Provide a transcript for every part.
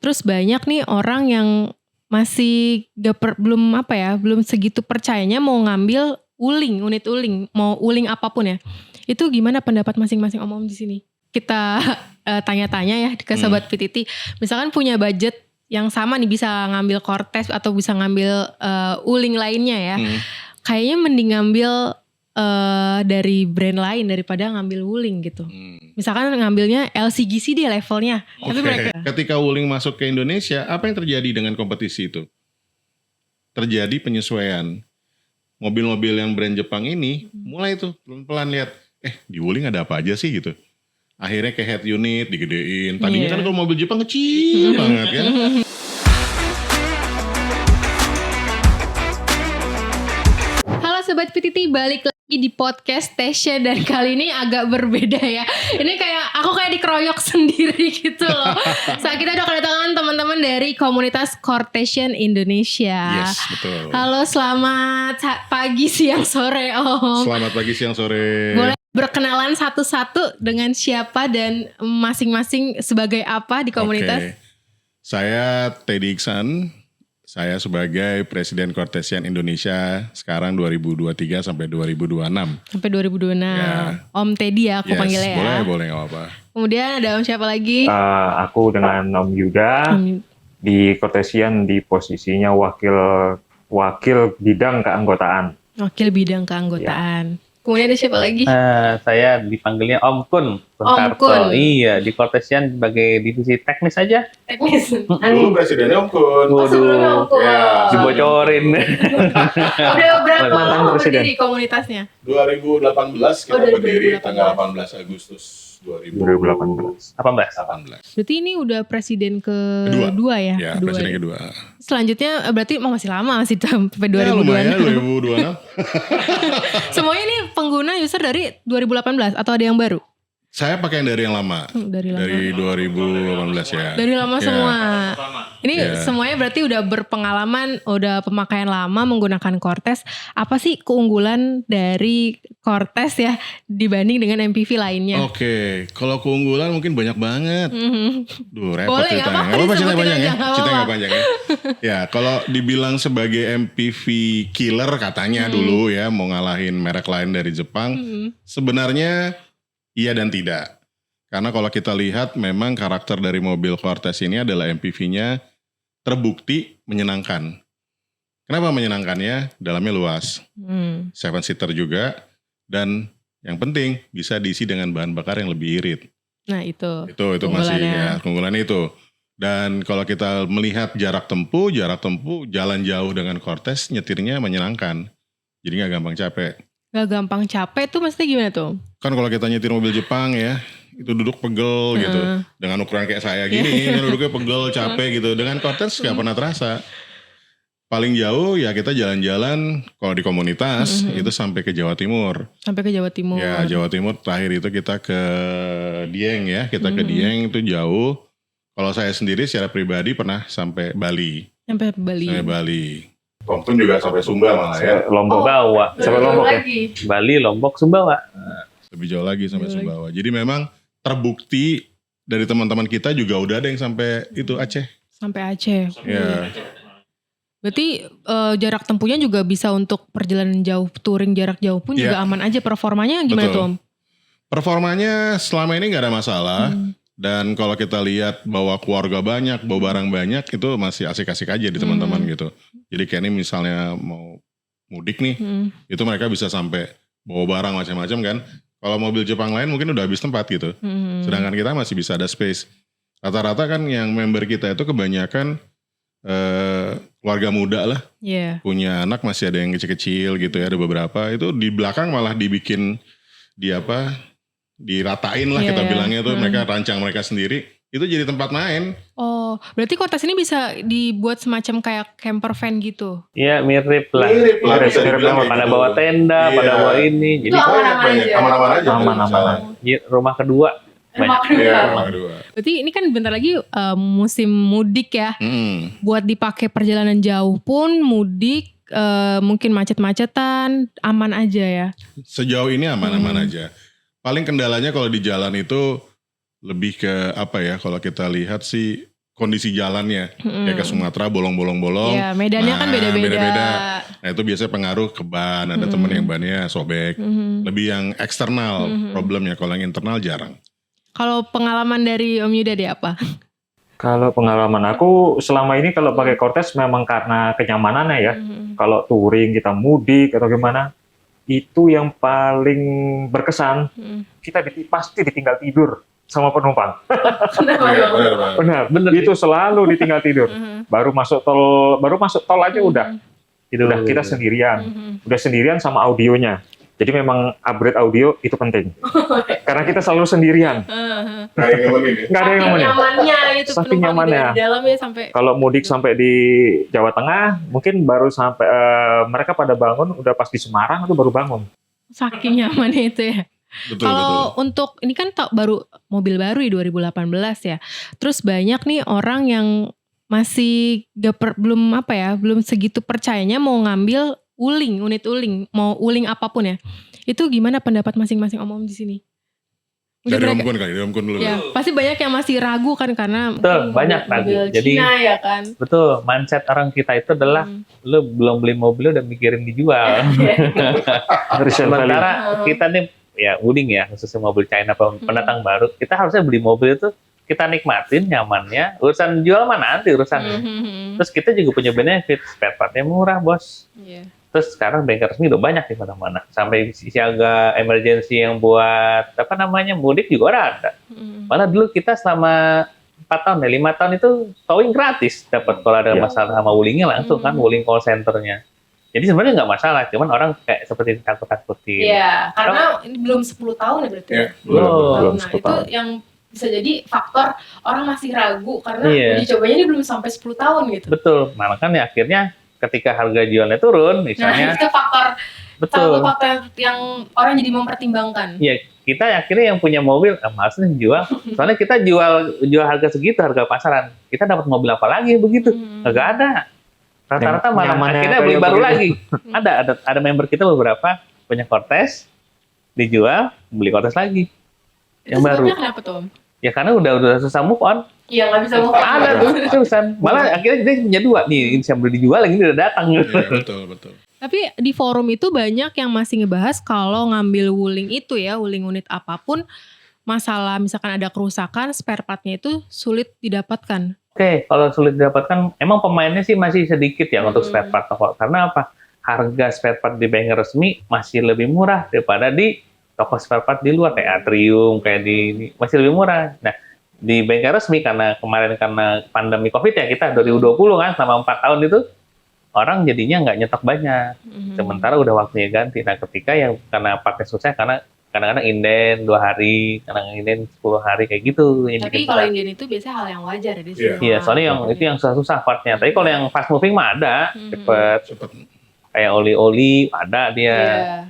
Terus banyak nih orang yang masih belum segitu percayanya mau ngambil unit uling, mau uling apapun ya. Itu gimana pendapat masing-masing Om di sini? Kita tanya-tanya ya ke Sobat PTT. Misalkan punya budget yang sama nih, bisa ngambil Cortez atau bisa ngambil uling lainnya ya. Kayaknya mending ngambil dari brand lain daripada ngambil wuling gitu. Misalkan ngambilnya LCGC dia levelnya. Tapi mereka ketika wuling masuk ke Indonesia, apa yang terjadi dengan kompetisi itu? Terjadi penyesuaian. Mobil-mobil yang brand Jepang ini mulai tuh pelan-pelan lihat, di wuling ada apa aja sih gitu. Akhirnya kayak head unit digedein. Tadinya kan kalau mobil Jepang kecil banget kan. Halo Sobat PTT, balik lagi di podcast Tasya. Dan kali ini agak berbeda ya. Ini aku kayak dikeroyok sendiri gitu loh. Saat kita udah kedatangan teman-teman dari komunitas Cortesian Indonesia. Yes, betul. Halo, selamat pagi, siang, sore Om. Selamat pagi, siang, sore. Boleh berkenalan satu-satu dengan siapa dan masing-masing sebagai apa di komunitas? Saya Teddy Iksan. Saya sebagai Presiden Cortesian Indonesia sekarang 2023 sampai 2026. Sampai 2026. Ya. Om Teddy ya aku panggilnya ya. Boleh gak apa-apa. Kemudian ada Om siapa lagi? Aku dengan Om Yuda di Cortesian di posisinya wakil bidang keanggotaan. Wakil bidang keanggotaan. Ya. Kemudian ada siapa lagi? Saya dipanggilnya Om Kun. Om Kun. Iya, di Cortesian sebagai divisi teknis aja. Teknis. Dulu presidennya Om Kun. Sebelumnya Om Kun. Ya, dibocorin. Udah berapa lama berdiri komunitasnya? 2018 kita berdiri tanggal 18 Agustus 2018. 18. Berarti ini udah presiden kedua ya? Ya, presiden kedua. Selanjutnya berarti masih lama, masih sampai 2026. Ya lumayan 2026. Semuanya ini pengguna user dari 2018 atau ada yang baru? Saya pakai yang dari yang lama. Dari 2018 ya. Dari lama semua. Ini semuanya berarti udah berpengalaman, udah pemakaian lama menggunakan Cortez. Apa sih keunggulan dari Cortez ya dibanding dengan MPV lainnya? Oke, kalau keunggulan mungkin banyak banget. Duh, repot boleh, ceritanya. Gak apa-apa cerita panjang ya. Cerita gak panjang ya. Ya, kalau dibilang sebagai MPV killer katanya dulu ya, mau ngalahin merek lain dari Jepang. Sebenarnya iya dan tidak. Karena kalau kita lihat memang karakter dari mobil Cortez ini adalah MPV-nya terbukti menyenangkan. Kenapa menyenangkannya? Dalamnya luas. 7-seater juga. Dan yang penting bisa diisi dengan bahan bakar yang lebih irit. Nah itu masih ya keunggulannya itu. Dan kalau kita melihat jarak tempuh jalan jauh dengan Cortez nyetirnya menyenangkan. Jadi gak gampang capek. Gak gampang capek tuh maksudnya gimana tuh? Kan kalau kita nyetir mobil Jepang ya, itu duduk pegel gitu. Dengan ukuran kayak saya gini, duduknya pegel, capek gitu. Dengan Cortez gak pernah terasa. Paling jauh ya kita jalan-jalan kalau di komunitas itu sampai ke Jawa Timur. Sampai ke Jawa Timur. Ya Jawa Timur, terakhir itu kita ke Dieng ya. Kita ke Dieng itu jauh. Kalau saya sendiri secara pribadi pernah sampai Bali. Sampai Bali. Om pun juga sampai Sumba malah ya. Lombok bawa. Sampai Lombok ya. Bali, Lombok, Sumbawa. Lebih jauh lagi sampai Sumbawa. Jadi memang terbukti dari teman-teman kita juga udah ada yang sampai itu Aceh. Sampai Aceh. Ya. Berarti jarak tempuhnya juga bisa untuk perjalanan jauh, touring jarak jauh pun juga aman aja. Performanya gimana tuh Om? Performanya selama ini gak ada masalah. Dan kalau kita lihat bawa keluarga banyak, bawa barang banyak, itu masih asik-asik aja di teman-teman gitu. Jadi kayak ini misalnya mau mudik nih, itu mereka bisa sampai bawa barang macam-macam kan. Kalau mobil Jepang lain mungkin udah habis tempat gitu. Sedangkan kita masih bisa ada space. Rata-rata kan yang member kita itu kebanyakan keluarga muda lah. Punya anak masih ada yang kecil-kecil gitu ya, ada beberapa. Itu di belakang malah dibikin diratain lah kita bilangnya tuh, mereka rancang mereka sendiri, itu jadi tempat main. Oh, berarti Cortez ini bisa dibuat semacam kayak camper van gitu? Iya, mirip lah. Mirip lah, pada bawa tenda, pada bawa ini. Jadi aman-aman aja. Aman-aman. Rumah kedua. Rumah kedua. Berarti ini kan bentar lagi musim mudik ya. Buat dipakai perjalanan jauh pun mudik, mungkin macet-macetan, aman aja ya? Sejauh ini aman-aman aja. Paling kendalanya kalau di jalan itu lebih ke apa ya, kalau kita lihat sih kondisi jalannya. Kayak ke Sumatera bolong-bolong-bolong. Iya, medannya kan beda-beda. Nah itu biasanya pengaruh ke ban. Ada temen yang bannya sobek. Lebih yang eksternal problemnya. Kalau yang internal jarang. Kalau pengalaman dari Om Yuda deh apa? Kalau pengalaman aku selama ini kalau pakai Cortez memang karena kenyamanannya ya. Kalau touring kita mudik atau gimana, itu yang paling berkesan. Kita pasti ditinggal tidur sama penumpang. Benar. Benar, itu selalu ditinggal tidur. Baru masuk tol aja udah kita sendirian. Udah sendirian sama audionya. Jadi memang upgrade audio itu penting. Karena kita selalu sendirian. Nggak ada yang nemenin. Nyamannya itu Saking penumpang nyamannya. di dalamnya sampai. Kalau mudik sampai di Jawa Tengah, mungkin baru sampai mereka pada bangun udah pas di Semarang itu baru bangun. Saking nyamannya itu ya. Betul. Kalau untuk ini kan baru mobil baru ya 2018 ya. Terus banyak nih orang yang masih belum segitu percayanya mau ngambil unit uling, mau uling apapun ya. Itu gimana pendapat masing-masing Om di sini? Mungkin Dari mereka- Om Kun dulu. Ya, pasti banyak yang masih ragu kan karena Betul, mungkin banyak mobil ragu. Jadi- Cina ya kan. Betul, mindset orang kita itu adalah lu belum beli mobil udah mikirin dijual. Resale value. Sementara kita nih ya uling ya, khususnya mobil China pendatang baru, kita harusnya beli mobil itu kita nikmatin nyamannya. Urusan jual mana nanti urusannya. Terus kita juga punya benefit, spare partnya murah bos. Iya. Terus sekarang bengkel resmi udah banyak di mana-mana. Sampai siaga emergency yang buat mudik juga udah ada. Malah dulu kita selama 4 tahun 5 tahun itu towing gratis dapat kalau ada Iya. masalah sama wulingnya langsung kan wuling call centernya. Jadi sebenarnya nggak masalah, cuman orang kayak seperti takut-takutin. Iya, karena ini belum 10 tahun ya berarti. Iya, belum Nah, 10 itu tahun. yang bisa jadi faktor orang masih ragu karena Iya. uji cobanya ini belum sampai 10 tahun gitu. Betul. Nah, makanya akhirnya ketika harga jualnya turun, Nah, misalnya, itu faktor betul. satu faktor yang orang jadi mempertimbangkan. Ya, kita akhirnya yang punya mobil, males nih jual. Soalnya kita jual harga segitu, harga pasaran. Kita dapat mobil apa lagi begitu? Nggak ada. Rata-rata malah Nyamannya akhirnya beli kayak baru begitu. lagi. Ada member kita beberapa punya Cortez, dijual, beli Cortez lagi. Yang Itu baru. sebabnya kenapa tuh, Om? Ya karena udah susah move on. Iya, nggak bisa move on. Ada tuh terusan. Malah akhirnya dia punya 2 nih, ini yang beli dijual, yang ini udah datang. Iya, betul. Tapi di forum itu banyak yang masih ngebahas kalau ngambil wuling itu ya, wuling unit apapun, masalah misalkan ada kerusakan, spare partnya itu sulit didapatkan. Oke, kalau sulit didapatkan, emang pemainnya sih masih sedikit ya untuk spare part toko. Karena apa? Harga spare part di bengkel resmi masih lebih murah daripada di toko spare part di luar kayak Atrium, kayak di masih lebih murah. Nah, di bengkel resmi karena kemarin karena pandemi Covid ya kita 2020 kan selama 4 tahun itu orang jadinya nggak nyetok banyak. Sementara udah waktunya ganti. Nah, ketika yang karena pakai susah karena kadang-kadang inden 2 hari, kadang-kadang inden 10 hari kayak gitu. Yang Tapi bikin kalau susah. Indian itu biasanya hal yang wajar ya di Iya. sini. Iya, soalnya yang itu yang susah-susah partnya. Tapi kalau yang fast moving mah ada, cepet. Kayak oli-oli ada dia,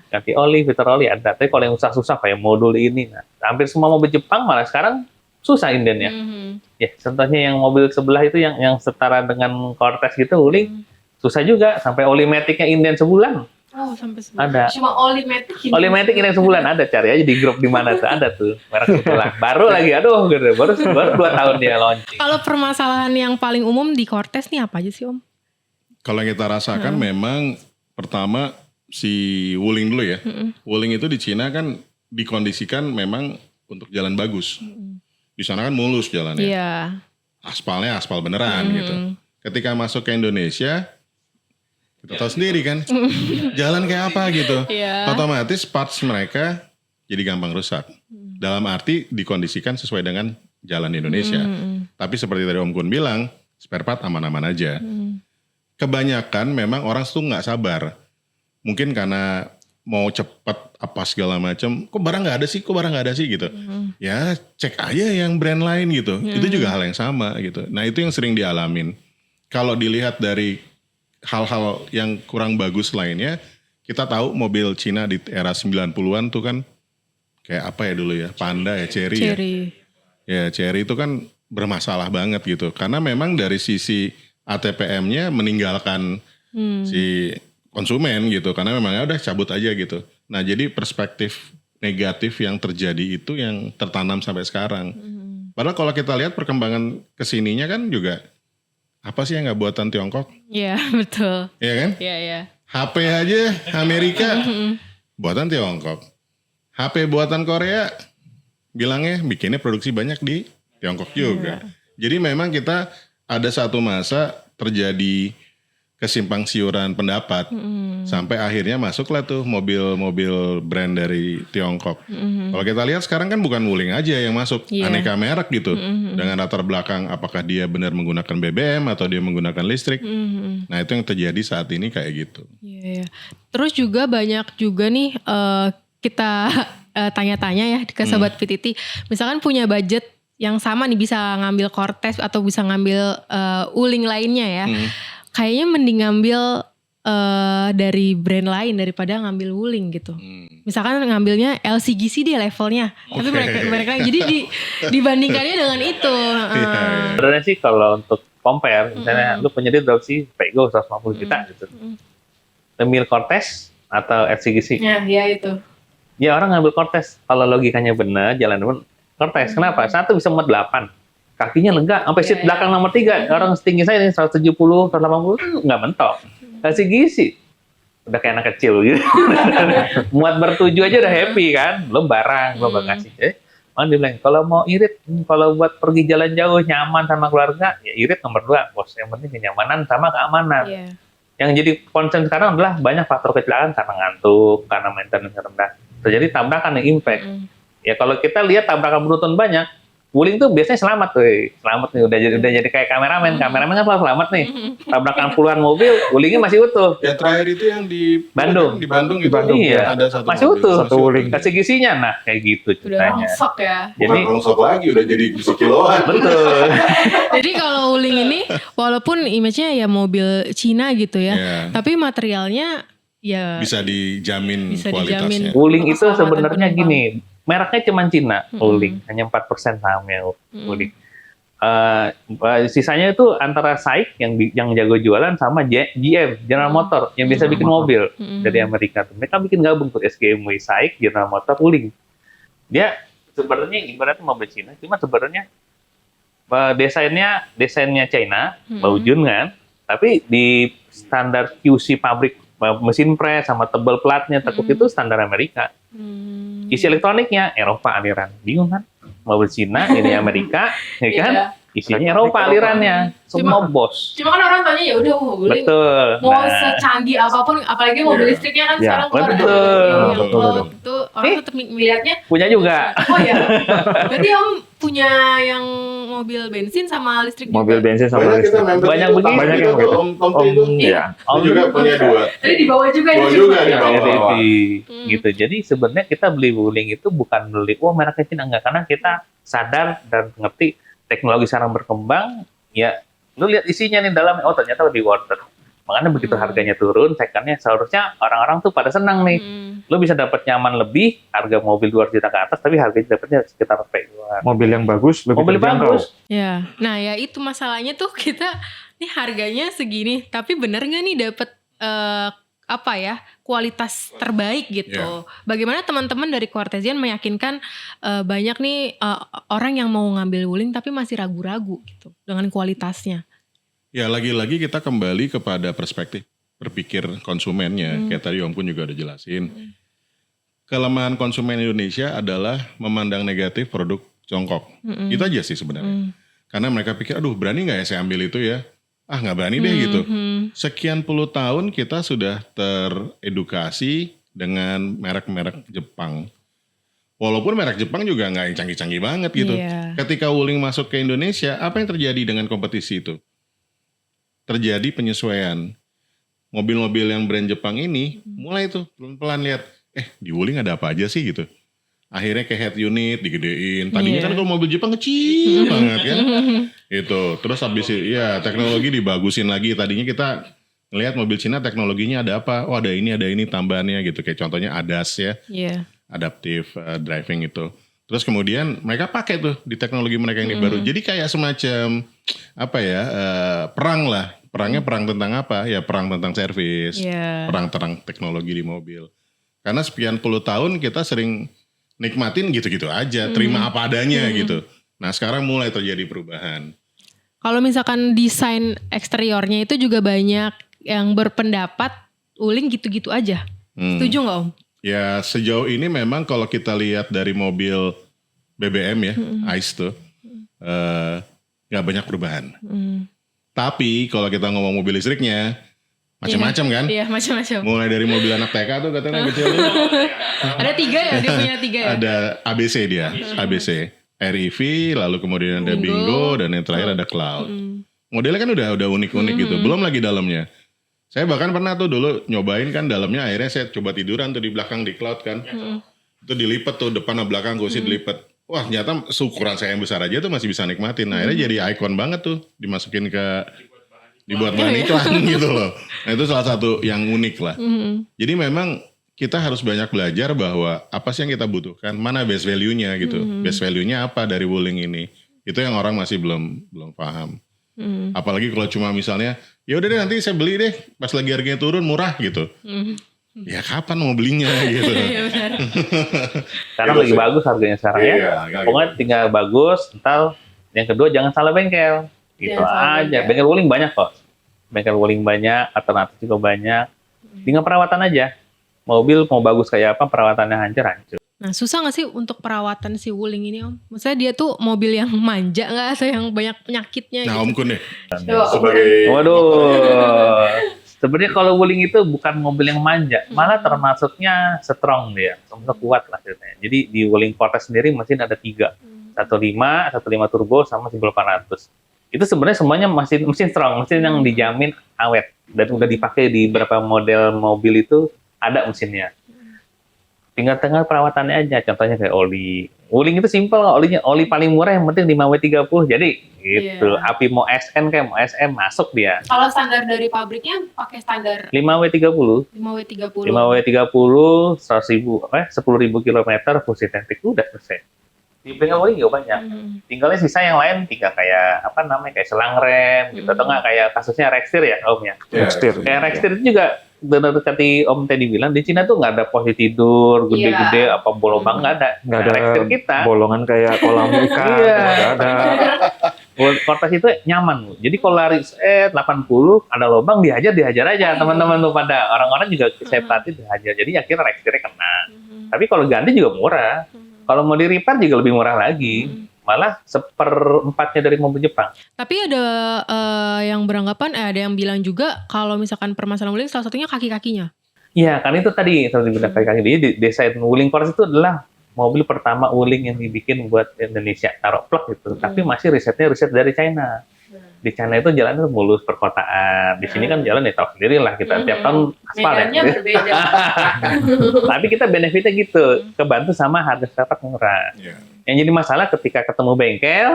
ganti oli, filter oli ada. Tapi kalau yang susah-susah kayak modul ini, nah, hampir semua mobil Jepang malah sekarang susah indennya. Ya, contohnya yang mobil sebelah itu yang setara dengan Cortez gitu, wuling, susah juga. Sampai oli matic-nya inden sebulan. Oh, sampai sebulan. Ada. Cuma oli matic. Oli matic inden sebulan ada, cari aja di grup di mana tuh ada tuh merek sebelah. Baru lagi, aduh, gitu. baru 2 tahun dia launching. Kalau permasalahan yang paling umum di Cortez nih apa aja sih, Om? Kalau yang kita rasakan memang pertama si wuling dulu ya. Wuling itu di Cina kan dikondisikan memang untuk jalan bagus. Di sana kan mulus jalannya. Iya. Aspalnya aspal beneran gitu. Ketika masuk ke Indonesia, kita tahu sendiri kan, jalan kayak apa gitu. Iya. Otomatis parts mereka jadi gampang rusak. Dalam arti dikondisikan sesuai dengan jalan Indonesia. Tapi seperti tadi Om Kun bilang, spare part aman-aman aja. Kebanyakan memang orang tuh nggak sabar. Mungkin karena mau cepet apa segala macam. Kok barang nggak ada sih gitu. Ya cek aja yang brand lain gitu. Itu juga hal yang sama gitu. Nah itu yang sering dialamin. Kalau dilihat dari hal-hal yang kurang bagus lainnya, kita tahu mobil Cina di era 90-an tuh kan kayak apa ya dulu ya, Panda ya, Cherry. Ya Cherry itu kan bermasalah banget gitu. Karena memang dari sisi ATPM-nya meninggalkan si konsumen gitu. Karena memangnya udah cabut aja gitu. Nah jadi perspektif negatif yang terjadi itu yang tertanam sampai sekarang. Padahal kalau kita lihat perkembangan kesininya kan juga apa sih yang nggak buatan Tiongkok? Iya, betul. Iya kan? Iya. HP aja Amerika buatan Tiongkok. HP buatan Korea bilangnya bikinnya produksi banyak di Tiongkok juga. Jadi memang kita ada satu masa terjadi kesimpang siuran pendapat sampai akhirnya masuklah tuh mobil-mobil brand dari Tiongkok. Kalau kita lihat sekarang kan bukan Wuling aja yang masuk, aneka merek gitu dengan latar belakang apakah dia benar menggunakan BBM atau dia menggunakan listrik. Nah itu yang terjadi saat ini kayak gitu. Iya. Terus juga banyak juga nih kita tanya-tanya ya ke Sobat PTT, misalkan punya budget yang sama nih bisa ngambil Cortez atau bisa ngambil Wuling lainnya ya. Kayaknya mending ngambil dari brand lain daripada ngambil Wuling gitu. Misalkan ngambilnya LCGC dia levelnya. Tapi mereka jadi dibandingkannya dengan itu. Sebenarnya sih kalau untuk compare, misalnya lu punya duit berapa sih? Pego 150 juta gitu. Ambil Cortez atau LCGC? Ya itu. Ya orang ngambil Cortez. Kalau logikanya benar, jalan pun Cortez. Kenapa? Satu bisa muat 8. Kakinya lega, sampai seat belakang nomor 3. Orang setinggi saya ini 170, 180, nggak mentok. Kasih gisi. Udah kayak anak kecil gitu. Muat bertuju aja udah happy kan. Belum barang, belum bagasi. Orang dia bilang, kalau mau irit, kalau buat pergi jalan jauh, nyaman sama keluarga, ya irit nomor 2. Bos, yang penting kenyamanan sama keamanan. Yang jadi concern sekarang adalah banyak faktor kecelakaan karena ngantuk, karena maintenance rendah. Terjadi tabrakan yang impact. Ya kalau kita lihat tabrakan beruntun banyak, Wuling tuh biasanya selamat nih, udah jadi kayak kameramen kan selalu selamat nih. Tabrakan puluhan mobil, Wulingnya masih utuh. Ya terakhir itu yang di Bandung itu iya, ada satu masih mobil, utuh. Wuling kasih gisinya, nah kayak gitu ceritanya. Udah rongsok ya. Jadi rongsok lagi udah jadi sekiloan. Betul. Jadi kalau Wuling ini walaupun image-nya ya mobil Cina gitu ya, tapi materialnya ya bisa dijamin kualitasnya. Wuling itu sebenarnya gini. Mereknya cuma Cina, Wuling, hanya 4% sahamnya Wuling. Sisanya itu antara SAIC yang jago jualan sama GM, General Motor, yang biasa bikin mobil dari Amerika. Mereka bikin gabung tuh SGMW, SAIC, General Motor, Wuling. Dia sebenarnya ibaratnya mobil Cina, cuma sebenarnya desainnya China, Baojun kan, tapi di standar QC pabrik mesin press sama tebal platnya tekuk itu standar Amerika. Isi elektroniknya Eropa aliran. Bingung kan? Mobil Cina, ini Amerika, ya kan? Isinya Eropa alirannya. Semua bos. Cuma kan orang tanya ya udah mobil. Betul. Mau secanggih apapun, apalagi mobil listriknya kan sekarang keluar. Betul. Itu orang tetap melihatnya. Punya juga. Oh ya. Berarti Om punya yang mobil bensin sama listrik juga? Mobil bensin sama listrik. Banyak begitu. Banyak yang begitu. Om juga punya 2. Tadi di bawah juga ya? Di bawah. Gitu. Jadi sebenarnya kita beli Wuling itu bukan beli mereknya Cina, enggak, karena kita sadar dan ngerti teknologi sekarang berkembang, ya lu lihat isinya nih dalam, oh ternyata lebih worth it. Makanya begitu harganya turun, secondnya seharusnya orang-orang tuh pada senang nih. Lu bisa dapat nyaman lebih, harga mobil 2 juta ke atas, tapi harganya dapatnya sekitar P2. Mobil yang bagus, lebih mobil bagus. Ya, nah ya itu masalahnya tuh kita nih harganya segini, tapi bener nggak nih dapat kualitas terbaik gitu. Bagaimana teman-teman dari Quartezian meyakinkan banyak nih orang yang mau ngambil Wuling tapi masih ragu-ragu gitu dengan kualitasnya. Ya lagi-lagi kita kembali kepada perspektif berpikir konsumennya. Kayak tadi Om pun juga udah jelasin. Kelemahan konsumen Indonesia adalah memandang negatif produk Tiongkok. Itu aja sih sebenarnya. Karena mereka pikir, aduh berani gak ya saya ambil itu ya? Ah gak berani deh gitu. Sekian puluh tahun kita sudah teredukasi dengan merek-merek Jepang. Walaupun merek Jepang juga gak yang canggih-canggih banget gitu. Ketika Wuling masuk ke Indonesia, apa yang terjadi dengan kompetisi itu? Terjadi penyesuaian. Mobil-mobil yang brand Jepang ini mulai tuh pelan-pelan lihat, di Wuling ada apa aja sih gitu. Akhirnya kayak head unit digedein. Tadinya kan kalau mobil Jepang kecil banget kan. Itu. Terus habis itu ya teknologi dibagusin lagi. Tadinya kita ngelihat mobil Cina teknologinya ada apa? Oh ada ini tambahannya gitu. Kayak contohnya ADAS ya. Adaptive driving itu. Terus kemudian mereka pakai tuh di teknologi mereka yang baru. Jadi kayak semacam perang lah. Perangnya perang tentang apa? Ya perang tentang servis. Perang tentang teknologi di mobil. Karena sekian puluh tahun kita sering nikmatin gitu-gitu aja, terima apa adanya gitu. Nah sekarang mulai terjadi perubahan. Kalau misalkan desain eksteriornya itu juga banyak yang berpendapat Wuling gitu-gitu aja. Setuju nggak Om? Ya sejauh ini memang kalau kita lihat dari mobil BBM ya, ICE tuh, nggak banyak perubahan. Tapi kalau kita ngomong mobil listriknya, macam-macam kan? Iya macam-macam. Mulai dari mobil anak TK tuh katanya kecil. Ada 3 ya, dia punya 3 ya? Ada ABC dia, ABC. REV, lalu kemudian ada Bingo, dan yang terakhir ada Cloud. Modelnya kan udah unik-unik gitu, belum lagi dalamnya. Saya bahkan pernah tuh dulu nyobain kan dalamnya, akhirnya saya coba tiduran tuh di belakang di Cloud kan. Itu dilipat tuh depan dan belakang kursi dilipat. Wah ternyata seukuran saya yang besar aja tuh masih bisa nikmatin. Nah, akhirnya jadi ikon banget tuh, dimasukin dibuat bahan iklan gitu loh. Nah itu salah satu yang unik lah. Jadi memang kita harus banyak belajar bahwa apa sih yang kita butuhkan, mana best value-nya gitu. Best value-nya apa dari Wuling ini. Itu yang orang masih belum paham. Apalagi kalau cuma misalnya, ya udah deh nanti saya beli deh pas lagi harganya turun murah gitu. Ya kapan mau belinya gitu. Sekarang lagi bagus harganya sekarang ya. Pokoknya tinggal bagus, ntar yang kedua jangan salah bengkel. Gitu aja. Bengkel Wuling banyak kok. Bengkel Wuling banyak, alternatif juga banyak. Tinggal perawatan aja. Mobil mau bagus kayak apa, perawatannya hancur. Nah susah gak sih untuk perawatan si Wuling ini Om? Maksudnya dia tuh mobil yang manja gak? Atau yang banyak penyakitnya Nah gitu? Om Kun deh, sebagai... Waduh. Sebenarnya kalau Wuling itu bukan mobil yang manja, malah termasuknya strong dia, termasuk kuat lah ceritanya. Jadi di Wuling Cortez sendiri mesin ada 3, 1.5 turbo sama 1.800. Itu sebenarnya semuanya mesin strong, mesin yang dijamin awet dan udah dipakai di beberapa model mobil itu ada mesinnya. Tinggal perawatannya aja, contohnya kayak oli. Wuling itu simpel, oli paling murah yang penting 5W30. Jadi gitu, api mau SN kayak mau SM masuk dia. Kalau standar dari pabriknya pakai standar 5W30. 5W30. 5W30 10.000 km full synthetic udah selesai. Di bengkel Wuling juga banyak. Tinggalnya sisa yang lain tinggal kayak kayak selang rem gitu, atau enggak kayak kasusnya Rextir ya Om ya. Rextir. Kayak Rextir itu juga benar tadi Om Teddy bilang di Cina tuh nggak ada posisi tidur gede-gede apa bolong nggak ada. Nggak ada Rextir kita bolongan kayak kolam ikan. Nggak ada. Cortez itu nyaman loh. Jadi kalau lari 80 ada lubang dihajar aja teman-teman tuh pada orang-orang juga saya perhatiin dihajar. Jadi akhirnya Rextirnya kena. Tapi kalau ganti juga murah. Kalau mau di repair juga lebih murah lagi. Malah 1/4-nya dari mobil Jepang. Tapi ada yang beranggapan, ada yang bilang juga kalau misalkan permasalahan Wuling salah satunya kaki-kakinya. Iya, kan itu tadi seperti bilang kaki-kaki. Jadi desain Wuling Cortez itu adalah mobil pertama Wuling yang dibikin buat Indonesia, taruh plug gitu. Tapi masih riset dari China. Di China itu jalannya mulus perkotaan. Di sini kan jalan ya tahu sendiri lah kita tiap tahun aspal medannya ya. berbeda. Tapi kita benefitnya gitu, kebantu sama harga spare part murah. Yang jadi masalah ketika ketemu bengkel,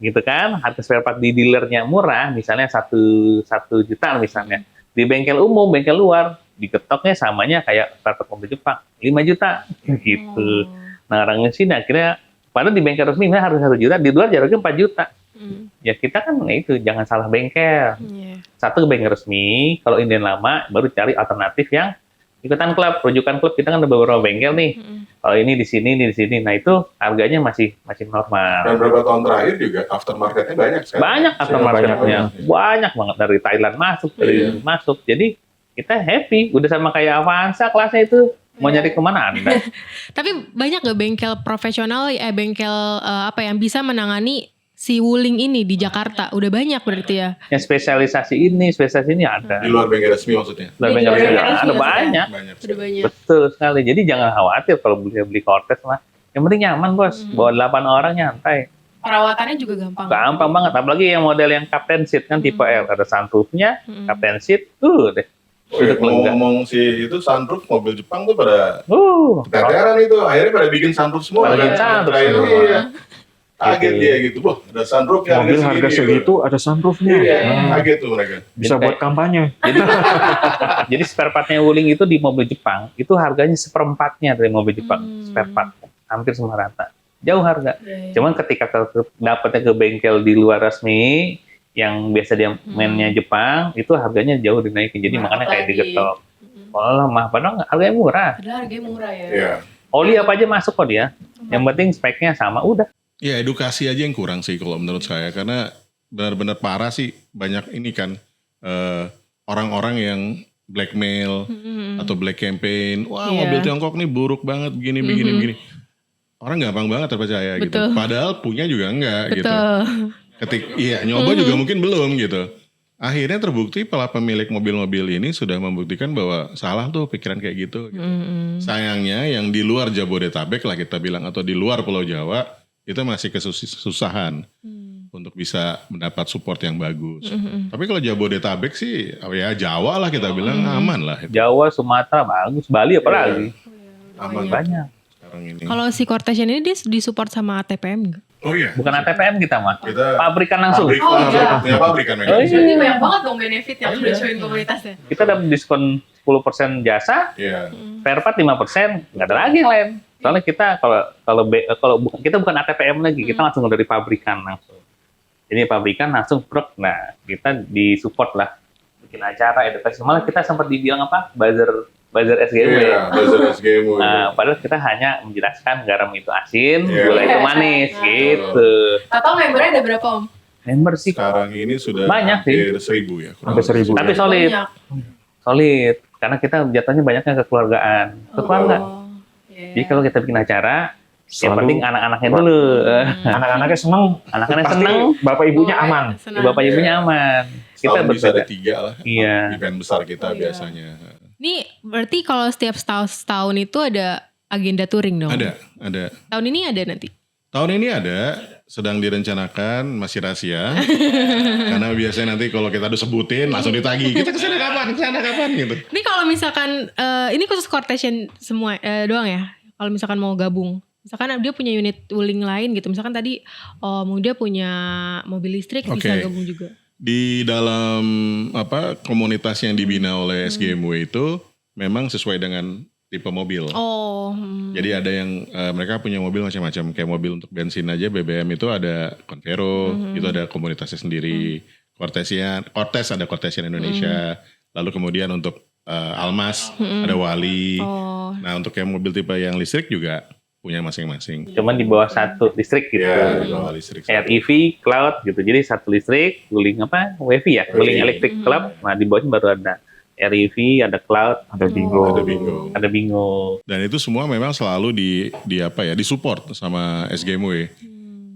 gitu kan, harga spare part di dealernya murah, misalnya 1 juta misalnya. Di bengkel umum, bengkel luar, diketoknya samanya kayak spare part mobil Jepang, 5 juta gitu. Nah orang sini akhirnya, padahal di bengkel resmi harus 1 juta, di luar jaraknya 4 juta. Ya kita kan itu jangan salah bengkel. Satu ke bengkel resmi, kalau Indian lama baru cari alternatif yang ikutan klub, rujukan klub kita kan ada beberapa bengkel nih. Kalau ini di sini. Nah itu harganya masih normal. Dan beberapa tahun terakhir juga aftermarketnya banyak sekarang. Banyak aftermarketnya, banyak banget dari Thailand masuk. Jadi kita happy, udah sama kayak Avanza kelasnya itu. Mau nyari kemana Anda? Tapi banyak gak bengkel profesional, bengkel yang bisa menangani si Wuling ini di Jakarta? Udah banyak berarti ya? Yang spesialisasi ini ada. Di luar bengkel resmi maksudnya? Luar bengkel resmi ada banyak. Udah banyak. Betul sekali. Jadi jangan khawatir kalau beli Cortez mah. Yang penting nyaman bos. Bawa 8 orang nyantai. Perawatannya juga gampang. Gampang banget. Apalagi yang model yang captain seat kan tipe L. Ada sunroofnya, captain seat. Deh. Ngomong si itu sunroof mobil Jepang tuh pada keteteran itu. Akhirnya pada bikin sunroof semua. Bikin sunroof semua. Kaget dia gitu, wah ada sunroof ya. Mobil harga segitu ada sunroofnya. Kaget tuh mereka. Bisa buat kampanye. Jadi spare partnya Wuling itu di mobil Jepang itu harganya 1/4-nya dari mobil Jepang. Spare part hampir semua rata. Jauh harga. Cuman ketika dapatnya ke bengkel di luar resmi yang biasa dia mainnya Jepang itu harganya jauh dinaikin. Jadi makanya kayak digetok. Kalau mah padahal harganya murah. Padahal harganya murah ya. Oli apa aja masuk kok dia. Yang penting speknya sama udah. Ya edukasi aja yang kurang sih kalau menurut saya, karena benar-benar parah sih, banyak ini kan orang-orang yang blackmail atau black campaign. Wah, mobil Tiongkok nih buruk banget begini. Orang gampang banget terpercaya gitu. Padahal punya juga enggak gitu. Nyoba juga mungkin belum gitu. Akhirnya terbukti pemilik mobil-mobil ini sudah membuktikan bahwa salah tuh pikiran kayak gitu. Sayangnya yang di luar Jabodetabek lah kita bilang, atau di luar Pulau Jawa, itu masih kesusahan untuk bisa mendapat support yang bagus. Tapi kalau Jabodetabek sih, ya Jawa lah kita bilang aman lah. Jawa, Sumatera bagus, Bali apalagi. Aman banyak. Sekarang ini. Kalau si Cortesian ini dia disupport sama ATPM nggak? Oh iya. Bukan ATPM kita mah. Kita pabrikan langsung. Punya pabrikan mereka. Ini banyak banget dong benefit yang udah join komunitasnya. Kita dapat diskon 10% jasa, spare part 5%, nggak ada lagi yang lain. Soalnya kita kalau kita bukan ATPM lagi, kita langsung dari pabrikan langsung. Ini pabrikan langsung prok. Nah, kita disupport lah, bikin acara edukasi. Malah kita sempat dibilang apa? Buzzer SGMW. Iya, buzzer SGMW. Nah, padahal kita hanya menjelaskan garam itu asin, gula itu manis, gitu. Total membernya ada berapa Om? Member sih Sekarang ini sudah banyak sih. hampir 1.000 ya. Hampir 1.000. Tapi solid. Karena kita jatuhnya banyaknya kekeluargaan. Kekeluarga. Jadi kalau kita bikin acara, yang penting anak-anaknya dulu. Anak-anaknya seneng. Anak-anaknya Pasti seneng. bapak ibunya aman. Bapak ibunya aman. Kita bisa ada berbeda. 3 lah. Iya. Event besar kita biasanya. Ini berarti kalau setiap setahun itu ada agenda touring dong? Ada. Tahun ini ada nanti? Tahun ini ada, sedang direncanakan, masih rahasia. Karena biasanya nanti kalau kita udah sebutin langsung ditagih. Kita kesana kapan gitu. Ini kalau misalkan, ini khusus Cortesian semua doang ya? Kalau misalkan mau gabung. Misalkan dia punya unit wuling lain gitu. Misalkan tadi dia punya mobil listrik bisa gabung juga. Di dalam komunitas yang dibina oleh SGMW itu memang sesuai dengan tipe mobil. Jadi ada yang mereka punya mobil macam-macam, kayak mobil untuk bensin aja BBM itu ada Convero, itu ada komunitasnya sendiri. Cortes ada Cortesian Indonesia. Lalu kemudian untuk Almas ada Wali. Nah, untuk yang mobil tipe yang listrik juga punya masing-masing. Cuman di bawah satu listrik gitu. Ya, di bawah listrik. REV, Cloud gitu. Jadi satu listrik, wuling WV ya, wuling Electric Club. Nah di bawahnya baru ada REV, ada Cloud, ada Bingo. Dan itu semua memang selalu disupport sama SGMW.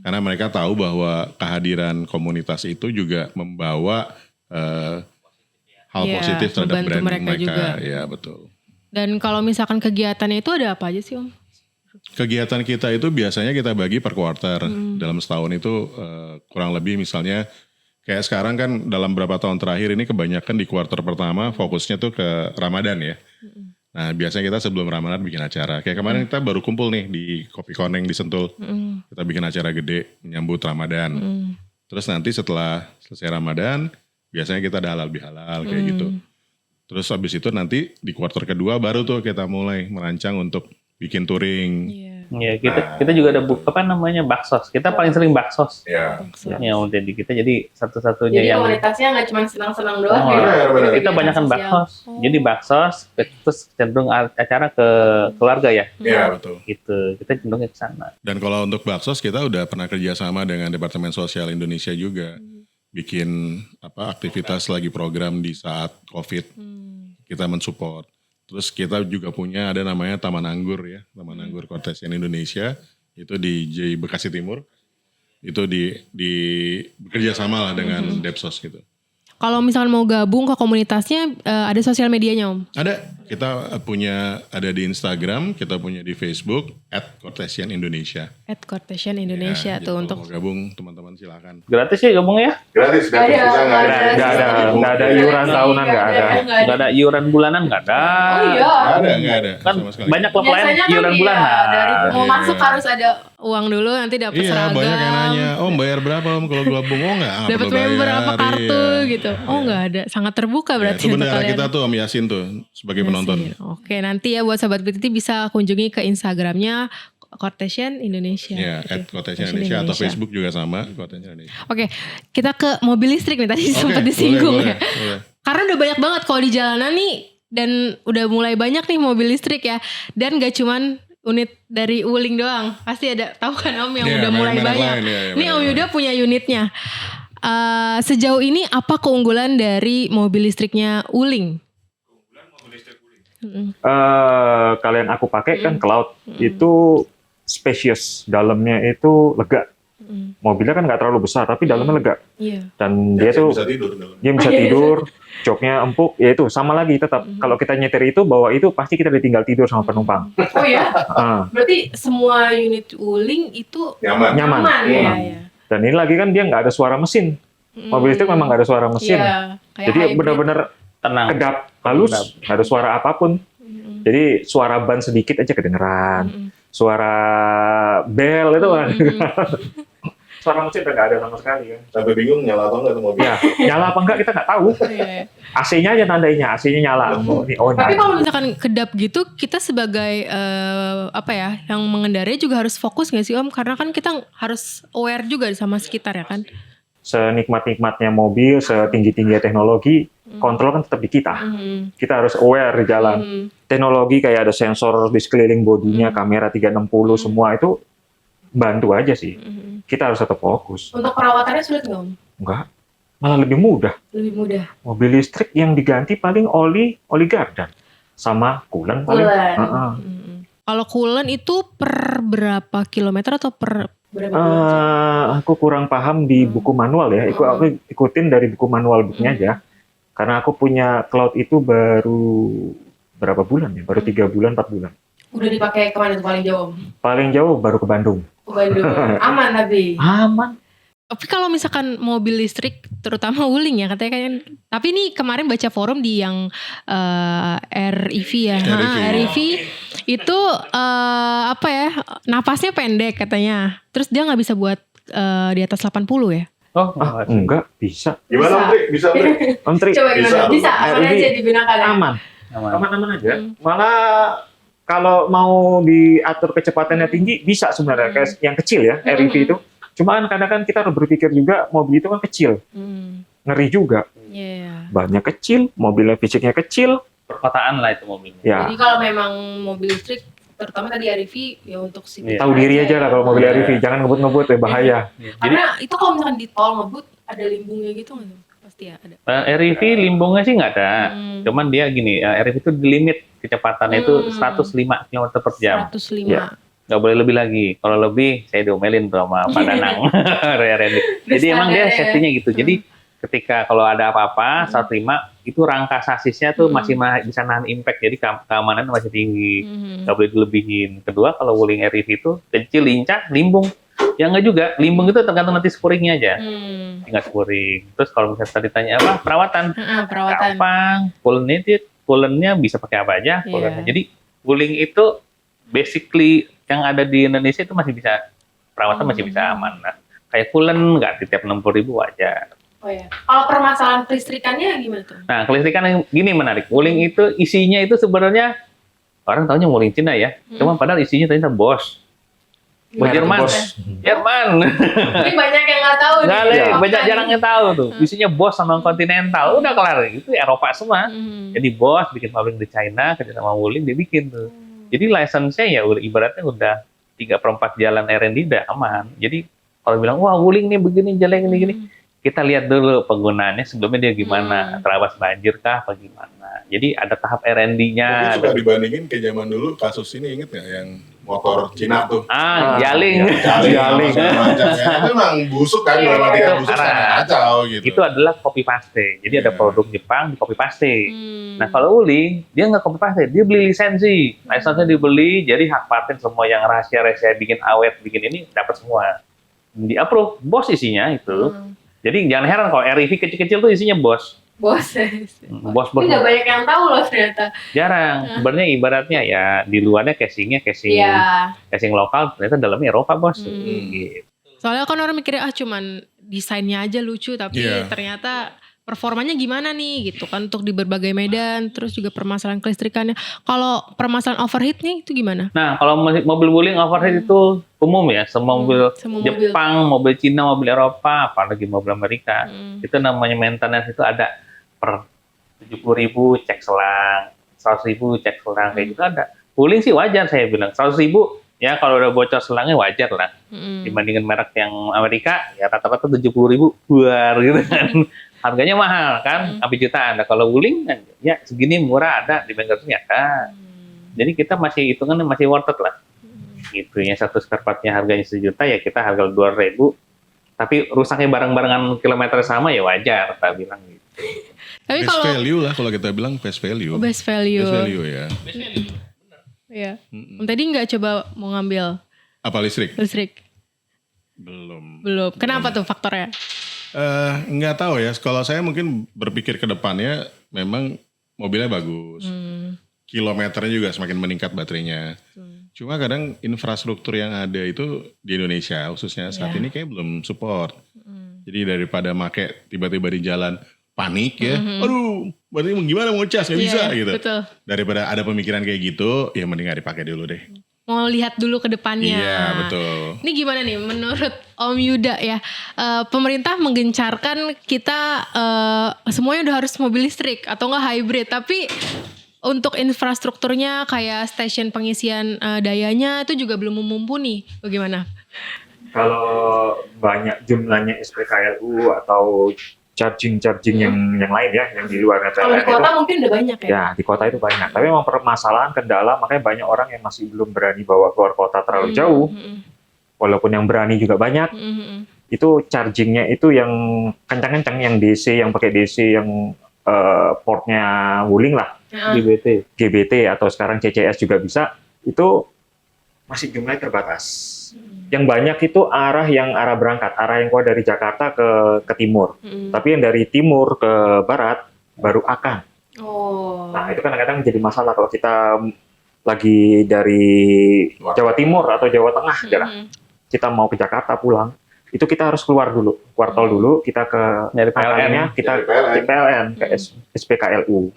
Karena mereka tahu bahwa kehadiran komunitas itu juga membawa hal positif terhadap branding mereka. Juga. Ya, betul. Dan kalau misalkan kegiatannya itu ada apa aja sih Om? Kegiatan kita itu biasanya kita bagi per quarter. Dalam setahun itu kurang lebih misalnya kayak sekarang kan dalam beberapa tahun terakhir ini kebanyakan di quarter pertama fokusnya tuh ke Ramadan ya. Nah biasanya kita sebelum Ramadan bikin acara. Kayak kemarin kita baru kumpul nih di Kopi Koneng di Sentul. Kita bikin acara gede menyambut Ramadan. Terus nanti setelah selesai Ramadan biasanya kita ada halal bihalal kayak gitu. Terus habis itu nanti di quarter kedua baru tuh kita mulai merancang untuk bikin touring. Ya, kita juga ada baksos. Kita paling sering baksos. Iya. Ya, jadi kita jadi satu-satunya jadi yang komunitasnya nggak cuma senang-senang doang kita banyakkan baksos. Jadi baksos terus cenderung acara ke keluarga ya. Iya, betul. Gitu. Kita cenderungnya ke sana. Dan kalau untuk baksos kita udah pernah kerjasama dengan Departemen Sosial Indonesia juga. Bikin aktivitas lagi program di saat COVID. Kita mensupport. Terus kita juga punya ada namanya Taman Anggur ya, Taman Anggur Cortesian Indonesia, itu di Bekasi Timur, itu di bekerja sama lah dengan Depsos gitu. Kalau misalkan mau gabung ke komunitasnya, ada sosial medianya Om? Ada, kita ada di Instagram, kita punya di Facebook @Cortesian Indonesia. @Cortesian Indonesia Ya, tuh gitu. untuk mau gabung teman-teman silakan. Gratis sih gabung ya? Gratis. Nggak ada iuran tahunan, nggak ada. Nggak ada iuran bulanan, nggak ada. Nggak ada. Kan sama sekali. banyak klub lain iuran bulanan. Dari mau masuk harus ada uang dulu, nanti dapat seragam. Iya, banyak yang nanya, Om bayar berapa Om kalau gabung? Oh nggak dapat perlu member bayar. apa kartu gitu. Oh nggak ada, sangat terbuka berarti. Itu bendera untuk kalian. kita tuh Om Yasin tuh sebagai penonton. Oke, nanti ya buat Sobat BTT bisa kunjungi ke Instagramnya Cortesian Indonesia. Ya, @Cortesian Indonesia atau Facebook juga sama Cortesian Indonesia. Oke, kita ke mobil listrik nih, tadi sempat disinggung ya. Boleh. Karena udah banyak banget kalau di jalanan nih, dan udah mulai banyak nih mobil listrik ya. Dan gak cuman unit dari Wuling doang. Pasti ada, tahu kan Om yang Iya, udah mulai merek banyak. lain, iya, Ini merek Om lain. Yuda punya unitnya. Sejauh ini apa keunggulan dari mobil listriknya Wuling? Kalau yang aku pakai kan Cloud itu spacious, dalamnya itu lega. Mobilnya kan nggak terlalu besar, tapi dalamnya lega. Iya. Dan dia tuh bisa tidur dalam. dia bisa tidur, joknya empuk, ya itu sama lagi tetap. Kalau kita nyetir itu bawa itu pasti kita ditinggal tidur sama penumpang. Oh ya, Ah, berarti semua unit Wuling itu Nyaman. nyaman. ya, ya. Dan ini lagi kan dia nggak ada suara mesin. Mobil listrik memang nggak ada suara mesin. Iya, kayak Jadi hybrid. benar-benar Tenang. kedap, halus, nggak ada suara apapun. Jadi suara ban sedikit aja kedengeran. Suara bel itu kan. Suara mesin udah nggak ada sama sekali kan. Sampai bingung nyala atau enggak tuh mobil. Ya, nyala apa enggak kita nggak tahu. Iya, iya. AC-nya aja tandainya, AC-nya nyala. Oh, Tapi nyala. kalau misalkan kedap gitu, kita sebagai yang mengendarai juga harus fokus nggak sih Om? Karena kan kita harus aware juga sama sekitar ya kan. Senikmat-nikmatnya mobil, setinggi-tingginya teknologi, kontrol kan tetap di kita. Kita harus aware di jalan. Teknologi kayak ada sensor di sekeliling bodinya, kamera 360 semua itu bantu aja sih. Kita harus tetap fokus. Untuk perawatannya sulit nggak Om? Enggak, malah lebih mudah. Lebih mudah. Mobil listrik yang diganti paling oli gardan sama coolant paling. Heeh. Kalau coolant itu per berapa kilometer atau per berapa bulan? Aku kurang paham di buku manual ya. Aku ikutin dari buku manual bukunya aja. Karena aku punya Cloud itu baru berapa bulan ya? Baru 3 bulan, 4 bulan. Udah dipakai kemana tuh paling jauh Om? Paling jauh baru ke Bandung. Ke Bandung. Aman tapi. Aman. Tapi kalau misalkan mobil listrik, terutama Wuling ya katanya kan. Tapi ini kemarin baca forum di yang REV ya. REV itu napasnya pendek katanya. Terus dia nggak bisa buat di atas 80 ya. Oh, Enggak, bisa. Gimana Om Tri? Bisa Om Tri? Menteri, Coba Bisa. gimana? Bisa, aman REV aja digunakan ya. aman. aman. Aman-aman aja. Malah kalau mau diatur kecepatannya tinggi, bisa sebenarnya. Kayak yang kecil ya, REV itu. Cuma kan kadang-kadang kita harus berpikir juga, mobil itu kan kecil. Ngeri juga. Iya. Bannya kecil, mobilnya fisiknya kecil. Perkotaan lah itu mobilnya. Ya, Jadi kalau memang mobil listrik, terutama tadi REV ya untuk si Iya. tahu diri aja lah kalau mobil REV. Jangan ngebut-ngebut ya, bahaya. Jadi Karena itu kalau misalkan di tol ngebut ada limbungnya gitu nggak tuh? Pasti ya ada. REV limbungnya sih nggak ada. Cuman dia gini, REV itu di limit kecepatannya itu 105 km per jam. 105. Ya. Nggak boleh lebih lagi. Kalau lebih, saya diomelin tuh sama Pak Danang. Jadi emang dia safety-nya gitu. Jadi ketika kalau ada apa-apa, 105 itu rangka sasisnya tuh masih bisa nahan impact. Jadi keamanan masih tinggi. Nggak boleh dilebihin. Kedua, kalau Wuling REV itu kecil, lincah, limbung. Ya nggak juga. Limbung itu tergantung nanti spuringnya aja. Tinggal spuring. Terus kalau misalnya tadi tanya apa? Perawatan. Perawatan. Gampang. Coolant-nya bisa pakai apa aja. Coolant-nya. Jadi Wuling itu basically yang ada di Indonesia itu masih bisa perawatan masih bisa aman. Nah, kayak coolant nggak di tiap 60.000 wajar. Oh ya. Kalau permasalahan kelistrikannya gimana tuh? Nah, kelistrikan yang gini menarik. Wuling itu isinya itu sebenarnya orang taunya Wuling Cina ya. Cuma padahal isinya ternyata Bosch. Jerman. Jerman. Ini banyak yang nggak tahu Nggak nih. ada, banyak jarang yang tahu tuh. Isinya Bosch sama Continental. Udah kelar. Itu Eropa semua. Jadi Bosch bikin pabrik di China, kerja sama Wuling dia bikin tuh. Jadi license-nya ya ibaratnya udah 3/4 jalan R&D udah aman. Jadi kalau bilang wah Wuling nih begini jelek ini gini, kita lihat dulu penggunaannya sebelumnya dia gimana, terabas banjir kah apa gimana. Jadi ada tahap R&D-nya. Tapi suka dibandingin kayak zaman dulu kasus ini inget nggak yang motor Cina tuh? Jaling. Jaling. Itu memang busuk kan, kalau tidak busuk parah. sangat kacau gitu. Itu adalah copy paste. Jadi ada produk Jepang di copy paste. Nah kalau Wuling dia nggak copy paste, dia beli lisensi. Lisensinya dibeli, jadi hak paten semua yang rahasia-rahasia bikin awet, bikin ini dapat semua. Di approve, Bosch isinya itu. Jadi jangan heran kalau REV kecil-kecil tuh isinya Bosch. Bosch. Bosch. Ini nggak banyak yang tahu loh ternyata. Jarang. Sebenarnya ibaratnya ya di luarnya casing lokal, ternyata dalamnya Eropa Bos. Gitu. Soalnya kan orang mikirnya cuman desainnya aja lucu, tapi ternyata performanya gimana nih gitu kan untuk di berbagai medan, terus juga permasalahan kelistrikannya. Kalau permasalahan overheat nih itu gimana? Nah kalau mobil Wuling overheat itu umum ya, semua mobil Jepang, mobil Cina, mobil Eropa, apalagi mobil Amerika, itu namanya maintenance itu ada per 70.000 cek selang, 100.000 cek selang kayak gitu ada. Wuling sih wajar saya bilang. 100.000 ya kalau udah bocor selangnya wajar lah. Dibandingin merek yang Amerika ya rata-rata 70.000 buar gitu kan. Harganya mahal kan, sampai jutaan. Nah, kalau Wuling ya segini murah ada di Bengkel Resmi ada. Jadi kita masih hitungannya masih worth it lah. Gitu ya, satu spare partnya harganya 1 juta ya kita harga 200.000. Tapi rusaknya bareng-barengan kilometer sama ya wajar, kita bilang gitu. Tapi Best kalau value lah kalau kita bilang best value. best value. Best value ya. Iya. Tadi nggak coba mau ngambil Apa listrik? listrik? Belum. Kenapa tuh faktornya? Nggak tahu ya. Kalau saya mungkin berpikir ke depannya memang mobilnya bagus. Kilometernya juga semakin meningkat baterainya. Cuma kadang infrastruktur yang ada itu di Indonesia khususnya saat ini kayak belum support. Jadi daripada make tiba-tiba di jalan panik ya. Aduh, berarti gimana mau ngecas nggak bisa gitu. Betul. Daripada ada pemikiran kayak gitu, ya mending nggak dipakai dulu deh. Mau lihat dulu ke depannya. Iya, betul. Ini gimana nih menurut Om Yuda ya? Pemerintah menggencarkan kita semuanya udah harus mobil listrik atau enggak hybrid, tapi untuk infrastrukturnya kayak stasiun pengisian dayanya itu juga belum mumpuni. Bagaimana? Kalau banyak jumlahnya SPKLU atau charging yang lain ya, yang di luar Kalau di kota mungkin udah banyak ya? Ya, di kota itu banyak. Tapi memang permasalahan kendala, makanya banyak orang yang masih belum berani bawa keluar kota terlalu jauh. Walaupun yang berani juga banyak. Itu chargingnya itu yang kencang-kencang, yang DC, yang pakai DC, yang portnya Wuling lah. GBT atau sekarang CCS juga bisa. Itu masih jumlahnya terbatas. Yang banyak itu arah berangkat, arah yang keluar dari Jakarta ke timur. Tapi yang dari timur ke barat baru akan. Nah, itu kadang-kadang jadi masalah kalau kita lagi dari Jawa Timur atau Jawa Tengah, kita mau ke Jakarta pulang, itu kita harus keluar tol dulu, kita ke Dari PLN, kita ke PLN, ke SPKLU.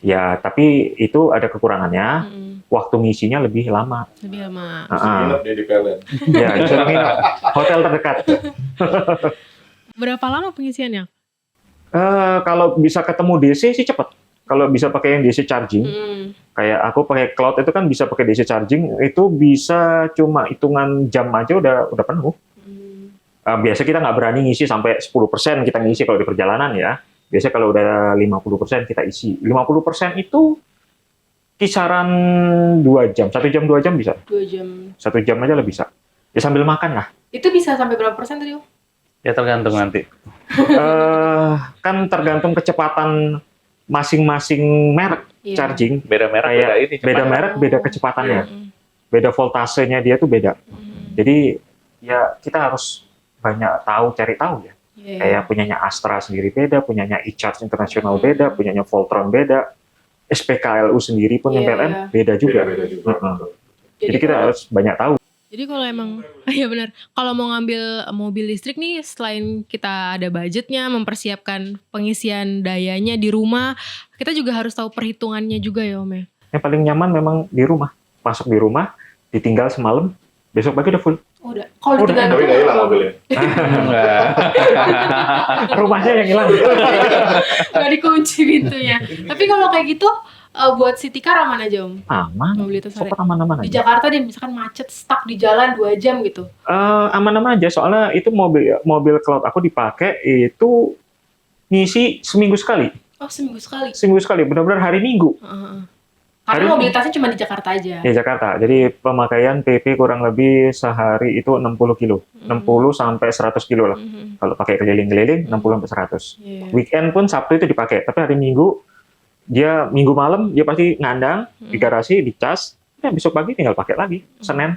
Ya, tapi itu ada kekurangannya. Waktu ngisinya lebih lama. Lebih lama. Nginep dia di PLN. Ya, disuruh nginep. Hotel terdekat. Berapa lama pengisiannya? Kalau bisa ketemu DC sih cepat. Kalau bisa pakai yang DC charging, kayak aku pakai cloud itu kan bisa pakai DC charging, itu bisa cuma hitungan jam aja udah penuh. Biasa kita nggak berani ngisi sampai 10% kita ngisi kalau di perjalanan ya. Biasa kalau udah 50% kita isi. 50% itu kisaran 2 jam, 1 jam 2 jam bisa. 2 jam. 1 jam aja lah bisa. Ya sambil makan lah. Itu bisa sampai berapa persen tadi? Ya tergantung nanti. Kan tergantung kecepatan masing-masing merek charging. Beda merek, beda merek, beda kecepatannya. Beda voltasenya dia tuh beda. Jadi ya kita harus banyak cari tahu ya. Kayak punyanya Astra sendiri beda, punyanya eCharge International beda, punyanya Voltron beda. SPKLU sendiri pun yang PLN beda juga. Jadi kita harus banyak tahu. Jadi kalau emang, ya benar, kalau mau ngambil mobil listrik nih, selain kita ada budgetnya, mempersiapkan pengisian dayanya di rumah, kita juga harus tahu perhitungannya juga ya Om ya. Yang paling nyaman memang di rumah. Masuk di rumah, ditinggal semalam, besok pagi udah full. Udah. Kalau ditinggal Tapi nggak hilang mobilnya. Rumahnya yang hilang. Gak dikunci pintunya. Tapi kalau kayak gitu, buat city car aman aja Om? Aman. Mobilitas Super aman-aman di aja. Jakarta deh misalkan macet, stuck di jalan 2 jam gitu. Aman-aman aja, soalnya itu mobil cloud aku dipakai itu ngisi seminggu sekali. Oh seminggu sekali? Seminggu sekali, benar-benar hari Minggu. Karena mobilitasnya cuma di Jakarta aja. Di Jakarta, jadi pemakaian PP kurang lebih sehari itu 60 kilo. 60 sampai 100 kilo lah. Kalau pakai keliling-keliling, 60 sampai 100. Weekend pun Sabtu itu dipakai, tapi hari Minggu, dia Minggu malam, dia pasti ngandang, di garasi, dicas, ya besok pagi tinggal pakai lagi, Senin.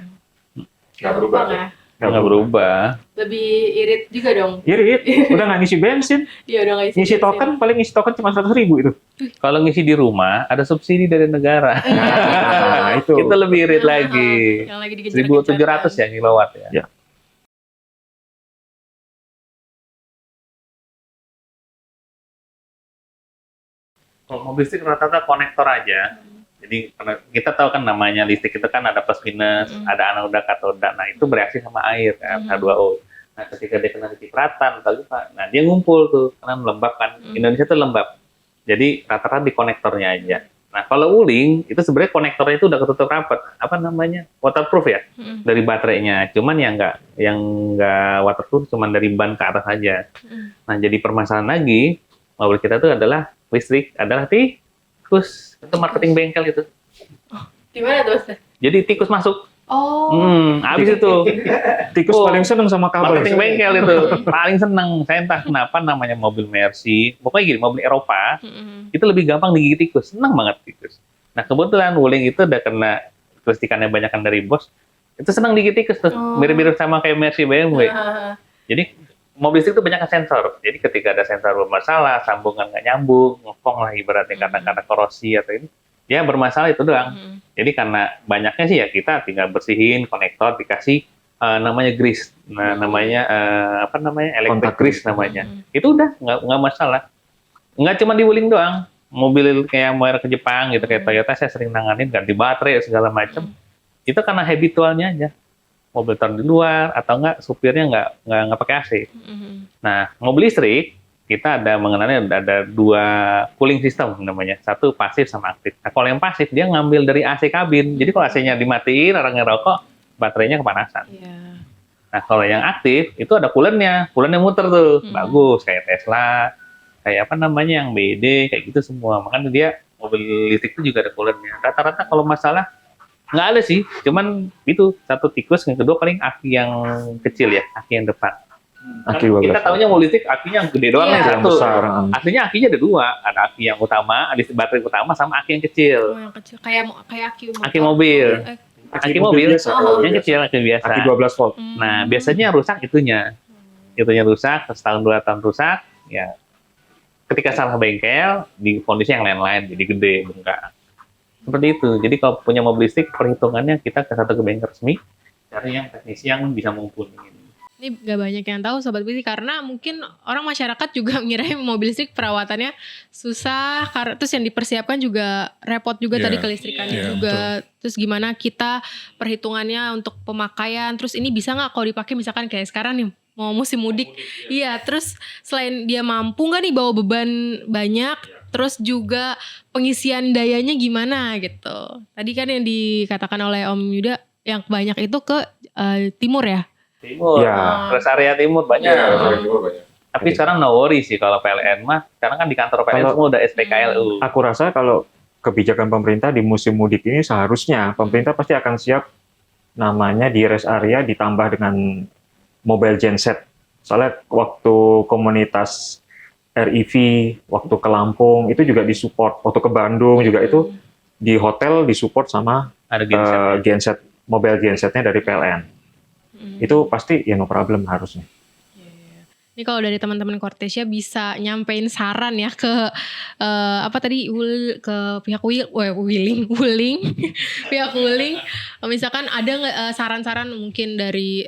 Nggak berubah ya? Nggak berubah. Lebih irit juga dong. Irit, udah nggak ngisi bensin. Iya udah nggak Ngisi token, paling ngisi token cuma 100.000 itu. Kalau ngisi di rumah, ada subsidi dari negara. Nah, itu. Kita lebih irit lagi. Yang lagi dikejar-kejar. 1.700 ya kilowatt ya. Ya. Kalau mobil listrik rata-rata konektor aja. Jadi kita tahu kan namanya listrik itu kan ada plus minus, ada anoda katoda. Nah itu bereaksi sama air kan, H2O. Nah ketika dia kena cipratan atau apa, nah dia ngumpul tuh karena lembab kan. Indonesia tuh lembab. Jadi rata-rata di konektornya aja. Nah, kalau wuling itu sebenarnya konektornya itu udah ketutup rapat, waterproof ya, dari baterainya. Cuman yang nggak waterproof, cuman dari ban ke atas aja. Nah, jadi permasalahan lagi mobil kita itu adalah listrik, adalah tikus. Itu marketing bengkel itu. Gimana tuh Mas? Jadi tikus masuk. Oh. Habis itu. Tikus paling seneng sama kabel. Marketing bengkel itu paling seneng. Saya entah kenapa namanya mobil Mercy, pokoknya gini, mobil Eropa itu lebih gampang digigit tikus. Senang banget tikus. Nah kebetulan Wuling itu udah kena kelistrikannya banyakan dari bos, itu senang digigit tikus tuh. Mirip-mirip sama kayak Mercy BMW. Jadi mobil listrik itu banyak sensor. Jadi ketika ada sensor bermasalah, sambungan nggak nyambung, ngepong lah ibaratnya karena korosi atau ini, ya bermasalah itu doang. Jadi karena banyaknya sih ya kita tinggal bersihin konektor, dikasih namanya grease, namanya electric grease namanya. Itu udah nggak masalah. Nggak cuma di Wuling doang, mobil kayak mau ke Jepang gitu kayak Toyota saya sering nanganin ganti baterai segala macam. Itu karena habitualnya aja. Mobil taruh di luar atau enggak supirnya nggak pakai AC. Nah mobil listrik kita ada mengenalnya ada 2 cooling system namanya, satu pasif sama aktif. Nah kalau yang pasif dia ngambil dari AC kabin, jadi kalau AC-nya dimatiin orang ngerokok baterainya kepanasan. Nah kalau yang aktif itu ada coolernya muter tuh, bagus kayak Tesla, kayak yang BD kayak gitu semua. Makanya dia mobil listrik itu juga ada coolernya. Rata-rata kalau masalah nggak ada sih, cuman itu satu tikus, yang kedua paling aki yang kecil ya, aki yang depan. Aki 12. Kita tahunya mobil listrik akinya yang gede doang nih Yang satu. besar. Aslinya akinya ada 2, ada aki yang utama, ada baterai utama sama aki yang kecil. Yang kecil kayak aki motor. Aki mobil. Aki mobil biasa. yang kecil, aki biasa. Aki 12 volt. Nah, biasanya rusak itunya. Itunya rusak, setahun 2 tahun rusak, ya. Ketika salah bengkel, di kondisi yang lain-lain jadi gede, bengkak. Seperti itu. Jadi kalau punya mobil listrik, perhitungannya kita ke satu ke bengkel resmi, cari yang teknisi yang bisa mumpuni. Ini gak banyak yang tahu Sobat Bisik karena mungkin orang masyarakat juga mengira mobil listrik perawatannya susah, terus yang dipersiapkan juga repot juga tadi kelistrikannya juga. Betul. Terus gimana kita perhitungannya untuk pemakaian, terus ini bisa gak kalau dipakai misalkan kayak sekarang nih mau musim mudik. Iya, terus selain dia mampu gak nih bawa beban banyak, terus juga pengisian dayanya gimana gitu. Tadi kan yang dikatakan oleh Om Yuda yang banyak itu ke timur ya. Timur, terus area timur banyak. Tapi sekarang no worry sih kalau PLN mah, karena kan di kantor PLN semua udah SPKLU. Aku rasa kalau kebijakan pemerintah di musim mudik ini seharusnya pemerintah pasti akan siap namanya di rest area ditambah dengan mobile genset. Soalnya waktu komunitas REV, waktu ke Lampung itu juga disupport, waktu ke Bandung juga itu di hotel disupport sama genset, mobile gensetnya dari PLN. Itu pasti ya no problem harusnya. Ini kalau dari teman-teman Cortesia bisa nyampein saran ya ke ke pihak Wuling pihak Wuling. Misalkan ada nggak saran-saran mungkin dari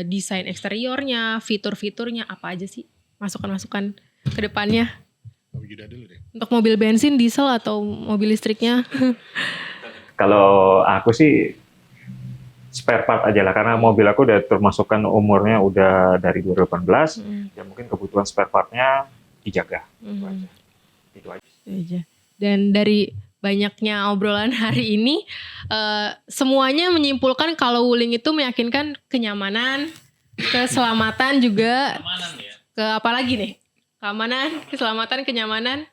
desain eksteriornya, fitur-fiturnya apa aja sih, masukan-masukan ke depannya untuk mobil bensin, diesel atau mobil listriknya? Kalau aku sih spare part aja lah, karena mobil aku udah termasukkan umurnya udah dari 2018, ya mungkin kebutuhan spare partnya dijaga. Itu aja. Dan dari banyaknya obrolan hari ini, semuanya menyimpulkan kalau Wuling itu meyakinkan kenyamanan, keselamatan juga, ke apa lagi nih? Keamanan, keselamatan, kenyamanan.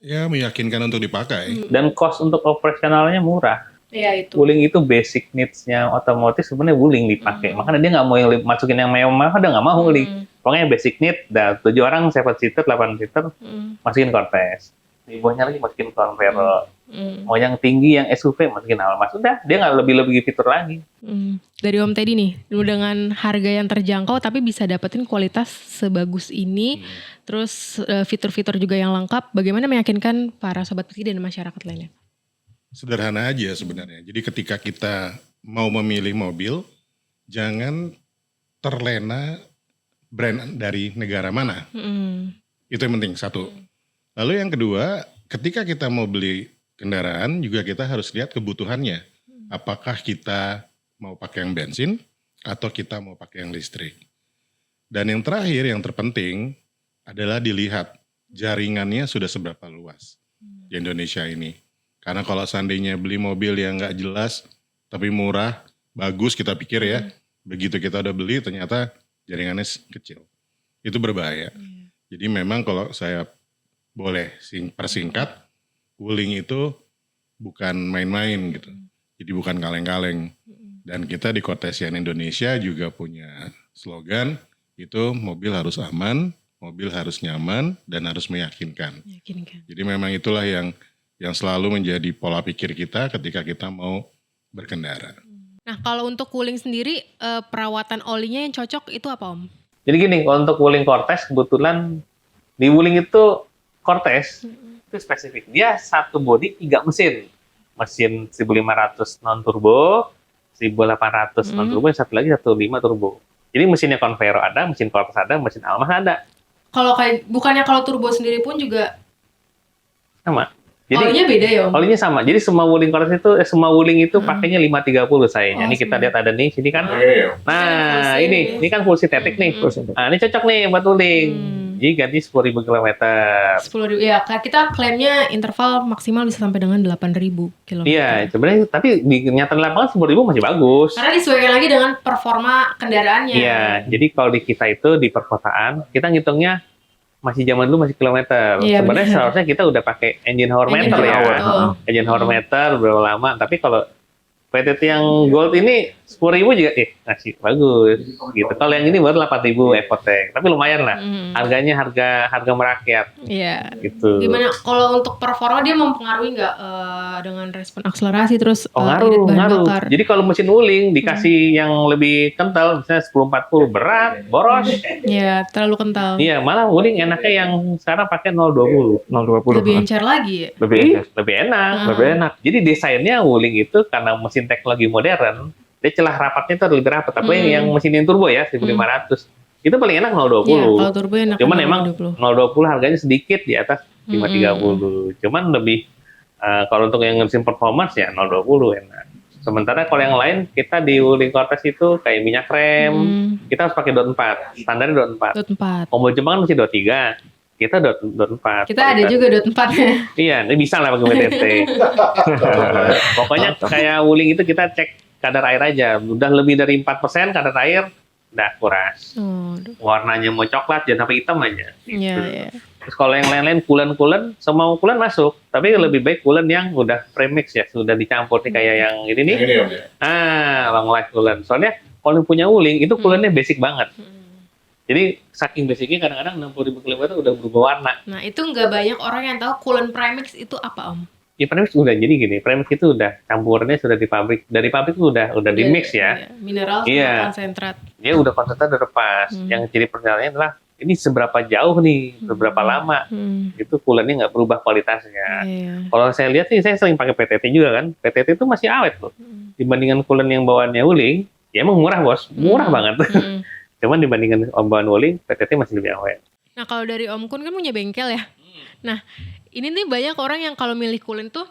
Ya meyakinkan untuk dipakai. Dan cost untuk operasionalnya murah. Iya itu. Wuling itu basic needs-nya otomotif sebenarnya Wuling dipakai. Makanya dia nggak mau masukin yang mewah, dia nggak mau Wuling. Pokoknya basic need, 7 orang, 7 seater, 8 seater, masukin Cortez. Di bawahnya lagi masukin Convero. Mau yang tinggi, yang SUV masukin Almas. Udah, dia nggak lebih fitur lagi. Dari Om Teddy nih, dengan harga yang terjangkau tapi bisa dapetin kualitas sebagus ini, terus fitur-fitur juga yang lengkap. Bagaimana meyakinkan para Sobat Bisik dan masyarakat lainnya? Sederhana aja sebenarnya. Jadi ketika kita mau memilih mobil, jangan terlena brand dari negara mana. Itu yang penting, satu. Lalu yang kedua, ketika kita mau beli kendaraan juga kita harus lihat kebutuhannya. Apakah kita mau pakai yang bensin atau kita mau pakai yang listrik. Dan yang terakhir, yang terpenting adalah dilihat jaringannya sudah seberapa luas di Indonesia ini. Karena kalau seandainya beli mobil yang nggak jelas tapi murah, bagus kita pikir ya, begitu kita udah beli ternyata jaringannya kecil, itu berbahaya. Jadi memang kalau saya boleh persingkat, Wuling itu bukan main-main gitu, jadi bukan kaleng-kaleng. Dan kita di Cortesian Indonesia juga punya slogan, itu mobil harus aman, mobil harus nyaman, dan harus meyakinkan. Jadi memang itulah yang selalu menjadi pola pikir kita ketika kita mau berkendara. Nah kalau untuk Wuling sendiri, perawatan olinya yang cocok itu apa Om? Jadi gini, kalau untuk Wuling Cortez kebetulan di Wuling itu Cortez itu spesifik. Dia satu bodi 3 mesin. Mesin 1500 non turbo, 1800 non turbo, satu lagi 15 turbo. Jadi mesinnya Convero ada, mesin Cortez ada, mesin Almas ada. Kalau bukannya kalau turbo sendiri pun juga Sama. Jadi olinya beda ya Om? Olinya sama. Jadi semua Wuling Cortez itu semua Wuling itu pakainya 530 sayangnya. Ini kita lihat ada nih sini kan. Nah, ini kan full synthetic nih. Nah, ini cocok nih buat Wuling. Jadi ganti 10.000 km. 10.000 ya, kita klaimnya interval maksimal bisa sampai dengan 8.000 km. Iya, sebenarnya tapi di kenyataan lapangan 10.000 masih bagus. Karena disesuaikan lagi dengan performa kendaraannya. Iya, jadi kalau di kita itu di perkotaan kita ngitungnya masih zaman dulu masih kilometer. Iya, sebenarnya benar. seharusnya kita udah pakai engine hour meter ya. Engine hour meter berapa lama, tapi kalau PTT yang Gold ini 10.000 juga masih bagus gitu. Kalau yang ini baru 8.000 Epotech, tapi lumayan lah. Harganya harga merakyat. Iya. Gitu. Gimana kalau untuk performa dia mempengaruhi nggak dengan respon akselerasi terus irit bahan ngaruh. bakar? Jadi kalau mesin Wuling dikasih yang lebih kental, misalnya 1040 berat, boros. Iya, terlalu kental. Iya, malah Wuling enaknya yang sekarang pakai 020. 020. Lebih encer lagi ya? Lebih enak. Lebih enak. Jadi desainnya Wuling itu karena mesin teknologi modern, dia celah rapatnya itu lebih rapat. Tapi yang mesin turbo ya 1500 itu paling enak 020. Iya, kalau turbo enak. Cuman emang 020 harganya sedikit di atas 530. Cuman lebih kalau untuk yang mesin performance ya 020 enak. Sementara kalau yang lain kita di Wuling Cortez itu kayak minyak rem, kita harus pakai dot 4. Standarnya dot 4. Dot 4. Mobil Jepang kan masih dot 3. Kita dot 4. Kita ada juga dot 4 ya. Iya, ini bisa lah pakai PTT. Pokoknya kayak Wuling itu kita cek kadar air aja. Udah lebih dari 4% kadar air, udah kuras. Warnanya mau coklat, jangan sampai hitam aja. Gitu. Iya. Terus kalau yang lain-lain kulen-kulen, semua kulen masuk. Tapi lebih baik kulen yang udah premix ya, sudah dicampur nih kayak yang ini nih. Long life kulen. Soalnya kalau yang punya Wuling itu kulennya basic banget. Jadi saking basicnya kadang-kadang 60.000 km udah berubah warna. Nah itu nggak banyak orang yang tahu coolant premix itu apa Om? Ya premix udah jadi gini, premix itu udah campurannya sudah di pabrik, dari pabrik itu udah di mix ya. Iya. Mineral sama konsentrat. Dia udah konsentrat udah lepas. Yang jadi pertanyaannya adalah ini seberapa jauh nih, seberapa lama, itu coolant-nya nggak berubah kualitasnya. Kalau saya lihat sih, saya sering pakai PTT juga kan, PTT itu masih awet loh. Dibandingkan coolant yang bawaannya Wuling, ya emang murah bos, murah banget. Cuman dibandingkan bawaan Wuling, PTT masih lebih awet. Nah kalau dari Om Kun kan punya bengkel ya. Nah ini nih banyak orang yang kalau milih coolant tuh,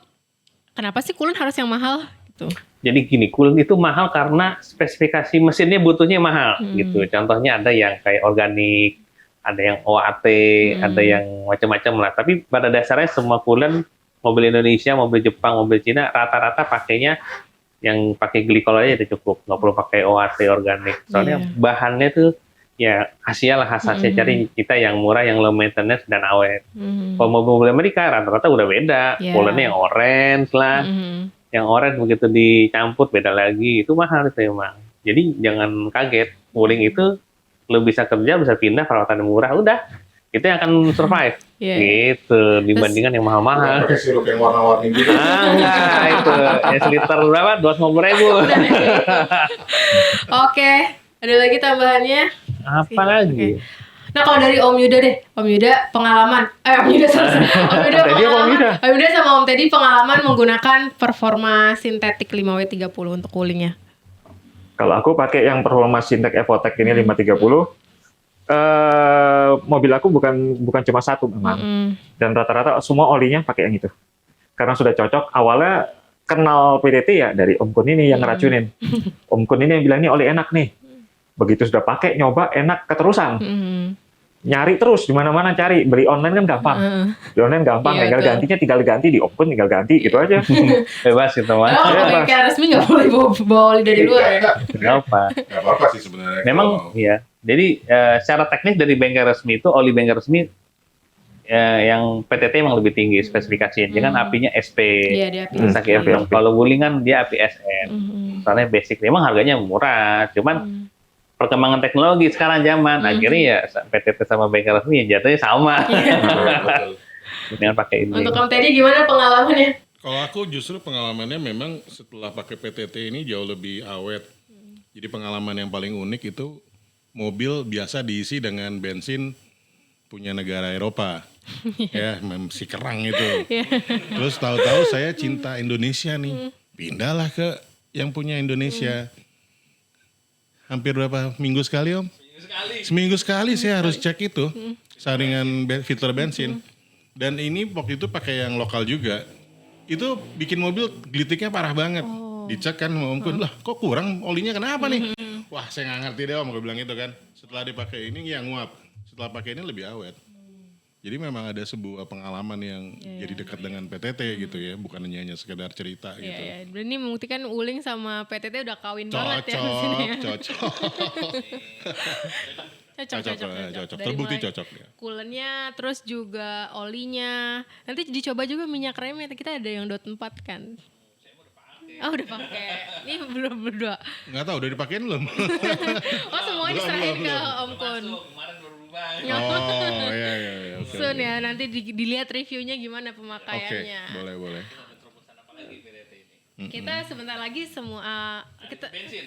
kenapa sih coolant harus yang mahal? Gitu. Jadi gini, coolant itu mahal karena spesifikasi mesinnya butuhnya mahal gitu. Contohnya ada yang kayak organik, ada yang OAT, ada yang macam-macam lah. Tapi pada dasarnya semua coolant, mobil Indonesia, mobil Jepang, mobil Cina, rata-rata pakainya yang pakai glikol aja udah cukup, nggak perlu pakai OAT organik. Soalnya bahannya tuh ya khasiat lah, khasnya cari kita yang murah, yang low maintenance dan awet. Kalau mobil Amerika rata-rata udah beda, coolantnya yang orange lah, yang orange begitu dicampur beda lagi, itu mahal itu emang. Jadi jangan kaget, Wuling itu lo bisa kerja, bisa pindah, perawatan murah, udah itu yang akan survive. Gitu, dibandingkan yang mahal-mahal. Pakai sirup yang warna-warni gitu. Enggak, itu. Ya seliter berapa? 250.000. Oke, ada lagi tambahannya? Apa lagi? Nah kalau dari Om Yuda deh, Om Yuda pengalaman, Om Yuda sama Om Teddy pengalaman menggunakan performa sintetik 5W30 untuk coolingnya. Kalau aku pakai yang performa Sintek Epotech ini 530, mobil aku bukan cuma satu memang, dan rata-rata semua olinya pakai yang itu karena sudah cocok. Awalnya kenal PTT ya dari Om Kun ini yang ngeracunin. Om Kun ini yang bilang ini oli enak nih, begitu sudah pakai nyoba enak keterusan. nyari terus di mana-mana cari, beli online kan gampang. Beli online gampang, Iya, tinggal betul. gantinya tinggal ganti di open, tinggal ganti gitu aja. Bebas gitu mas. Kalau Iya, bengkel resmi nggak boleh bawa oli dari luar ya. Nggak apa. Gak apa-apa sih sebenarnya. Memang kalau mau. iya. Jadi secara teknis dari bengkel resmi itu oli bengkel resmi yang PTT emang lebih tinggi spesifikasinya. Dia kan apinya SP. Iya, dia api. Hmm, Sakit api. Kalau wuling kan dia api SN. Soalnya basic memang harganya murah. Cuman perkembangan teknologi sekarang zaman akhirnya ya PTT sama bengkel resmi ya jatuhnya sama. Betul. Dengan pakai ini. Untuk Om Teddy gimana pengalamannya? Kalau aku justru pengalamannya memang setelah pakai PTT ini jauh lebih awet. Jadi pengalaman yang paling unik itu mobil biasa diisi dengan bensin punya negara Eropa. Ya, si kerang itu. Terus tahu-tahu saya cinta Indonesia nih. Pindahlah ke yang punya Indonesia. Hampir berapa minggu sekali Om? Seminggu sekali saya harus cek itu. Saringan filter bensin. Dan ini waktu itu pakai yang lokal juga. Itu bikin mobil gelitiknya parah banget. Dicek kan sama Om Kun, lah kok kurang olinya kenapa nih? Wah saya nggak ngerti deh Om, gue bilang gitu kan. Setelah dipakai ini ya nguap. Setelah pakai ini lebih awet. Jadi memang ada sebuah pengalaman yang jadi dekat dengan PTT gitu ya, bukan hanya sekedar cerita gitu. Iya, iya. Ini membuktikan Wuling sama PTT udah kawin banget ya di sini ya. Cocok. Cocok. Dari Terbukti mulai cocok ya. Coolernya, terus juga olinya. Nanti dicoba juga minyak remnya. Kita ada yang .4 kan. Oh udah pakai. Ini belum berdua. Nggak tahu udah dipakein belum? Oh semuanya diserahin ke Om Kun. Oh iya. Oke. Soon ya, nanti dilihat reviewnya gimana Oke, pemakaiannya. boleh. Kita sebentar lagi semua kita additif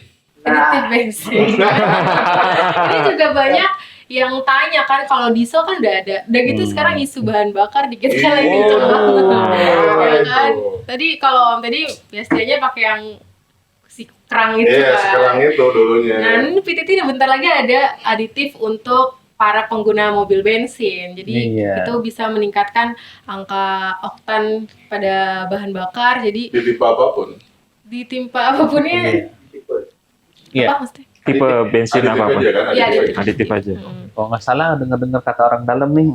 bensin. Ini juga banyak yang tanya kan kalau diesel kan udah ada. Udah gitu sekarang isu bahan bakar dikit lagi coba. Ya kan. Tadi kalau Om tadi biasanya pakai yang si kerang itu Iya, kan. sekarang itu dulunya. Nah, ini PTT bentar lagi ada aditif untuk para pengguna mobil bensin. Jadi Iya. itu bisa meningkatkan angka oktan pada bahan bakar. Jadi Ditimpa apapun. ditimpa apapunnya Iya. apa mesti? Tipe bensin Aditif apa-apa. aja kan? Iya, Aditif aja. Kalau nggak salah dengar-dengar kata orang dalam nih.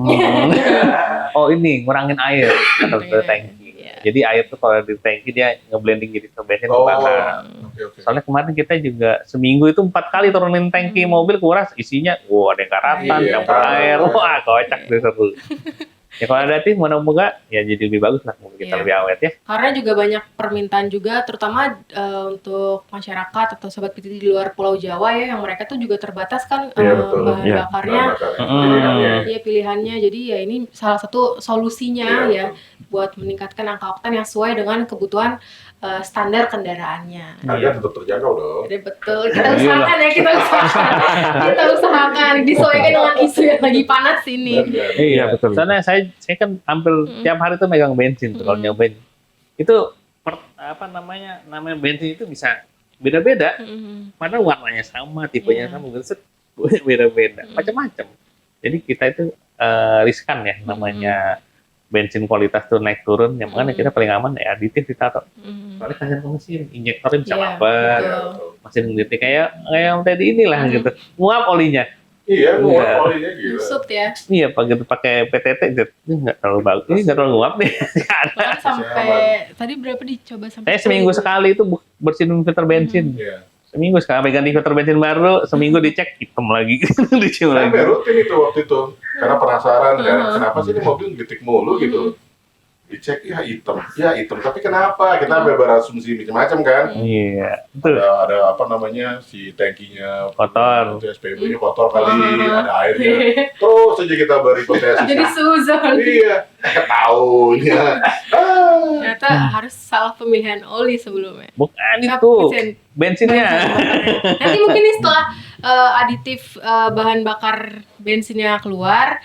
Oh ini ngurangin air atau ke tangki. Iya. Jadi air tuh kalau di tangki dia ngeblending jadi ke bensin Oh, kebakar. oke. Soalnya kemarin kita juga seminggu itu 4 kali turunin tangki mobil kuras isinya, ada yang karatan, Iya, campur air, wah kocak deh seru. Ya kalau ada tim moga-moga ya jadi lebih bagus lah mobil kita Iya. lebih awet ya. Karena juga banyak permintaan juga, terutama untuk masyarakat atau sobat PTT di luar Pulau Jawa ya, yang mereka tuh juga terbatas kan Iya, betul. bahan Iya. bakarnya. Iya pilihannya, jadi ya ini salah satu solusinya ya buat meningkatkan angka oktan yang sesuai dengan kebutuhan standar kendaraannya. Harga tetap terjangkau dong. Jadi betul, kita usahakan ya, kita usahakan disesuaikan dengan isu yang lagi panas ini. Iya, betul. Soalnya saya kan hampir tiap hari tuh megang bensin tuh kalau nyobain. Itu namanya bensin itu bisa beda-beda. Padahal warnanya sama, tipenya sama, set beda-beda, macam-macam. Jadi kita itu riskan ya namanya bensin kualitas tuh naik turun. Yang mana kita paling aman ya aditif ditaruh. Soalnya kasihan ke mesin, injektornya bisa Iya, mampet, betul. mesin ngelitik kayak yang tadi inilah gitu, nguap olinya. Iya, Iya. olinya gila. Busuk ya. Iya, pakai PTT, ini nggak terlalu bagus, ini nggak terlalu nguap nih. Nggak ada. Bahkan sampai tadi berapa dicoba sampai Saya seminggu 10.000. sekali itu bersihin filter bensin. Iya. Seminggu sekali ganti filter bensin baru, seminggu dicek hitam lagi, dicium Saya lagi. rutin itu waktu itu. Karena penasaran kan, kenapa sih ini mobil gelitik mulu gitu. Dicek, ya hitam. Tapi kenapa? Kita berasumsi macam-macam kan. Iya, betul. Ada apa namanya, si tangkinya Kotor. itu SPB-nya kotor kali, ada airnya. Terus aja kita berhipotesis. Jadi suzon. Iya, ketahunya. Ternyata harus salah pemilihan oli sebelumnya. Bukan itu, bensinnya. Nanti mungkin nih setelah aditif bahan bakar bensinnya keluar,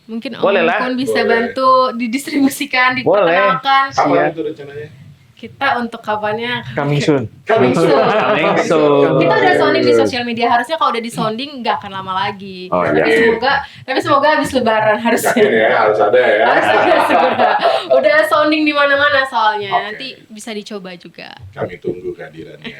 mungkin Boleh Om lah. Kun bisa Boleh. bantu didistribusikan, Boleh. diperkenalkan. Apa Iya. itu rencananya? Kita untuk kapannya Coming soon. coming soon. Coming soon. Kita udah sounding di sosial media, harusnya kalau udah di sounding nggak akan lama lagi. Oh, tapi iya. semoga habis lebaran harusnya. Yakin ya, harus ada ya. Harus ada segera. Udah sounding di mana-mana soalnya. Oke. Nanti bisa dicoba juga. Kami tunggu kehadirannya.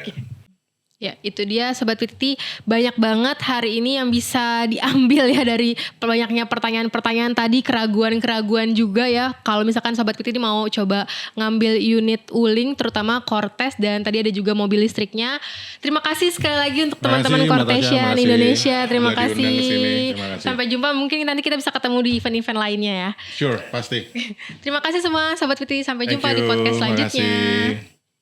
Ya, itu dia Sobat PTT, banyak banget hari ini yang bisa diambil ya dari banyaknya pertanyaan-pertanyaan tadi, keraguan-keraguan juga ya. Kalau misalkan Sobat PTT mau coba ngambil unit Wuling, terutama Cortez, dan tadi ada juga mobil listriknya. Terima kasih sekali lagi untuk teman-teman Cortesian Indonesia. Terima kasih. Sampai jumpa, mungkin nanti kita bisa ketemu di event-event lainnya ya. Sure, pasti. Terima kasih semua Sobat PTT, sampai jumpa di podcast selanjutnya.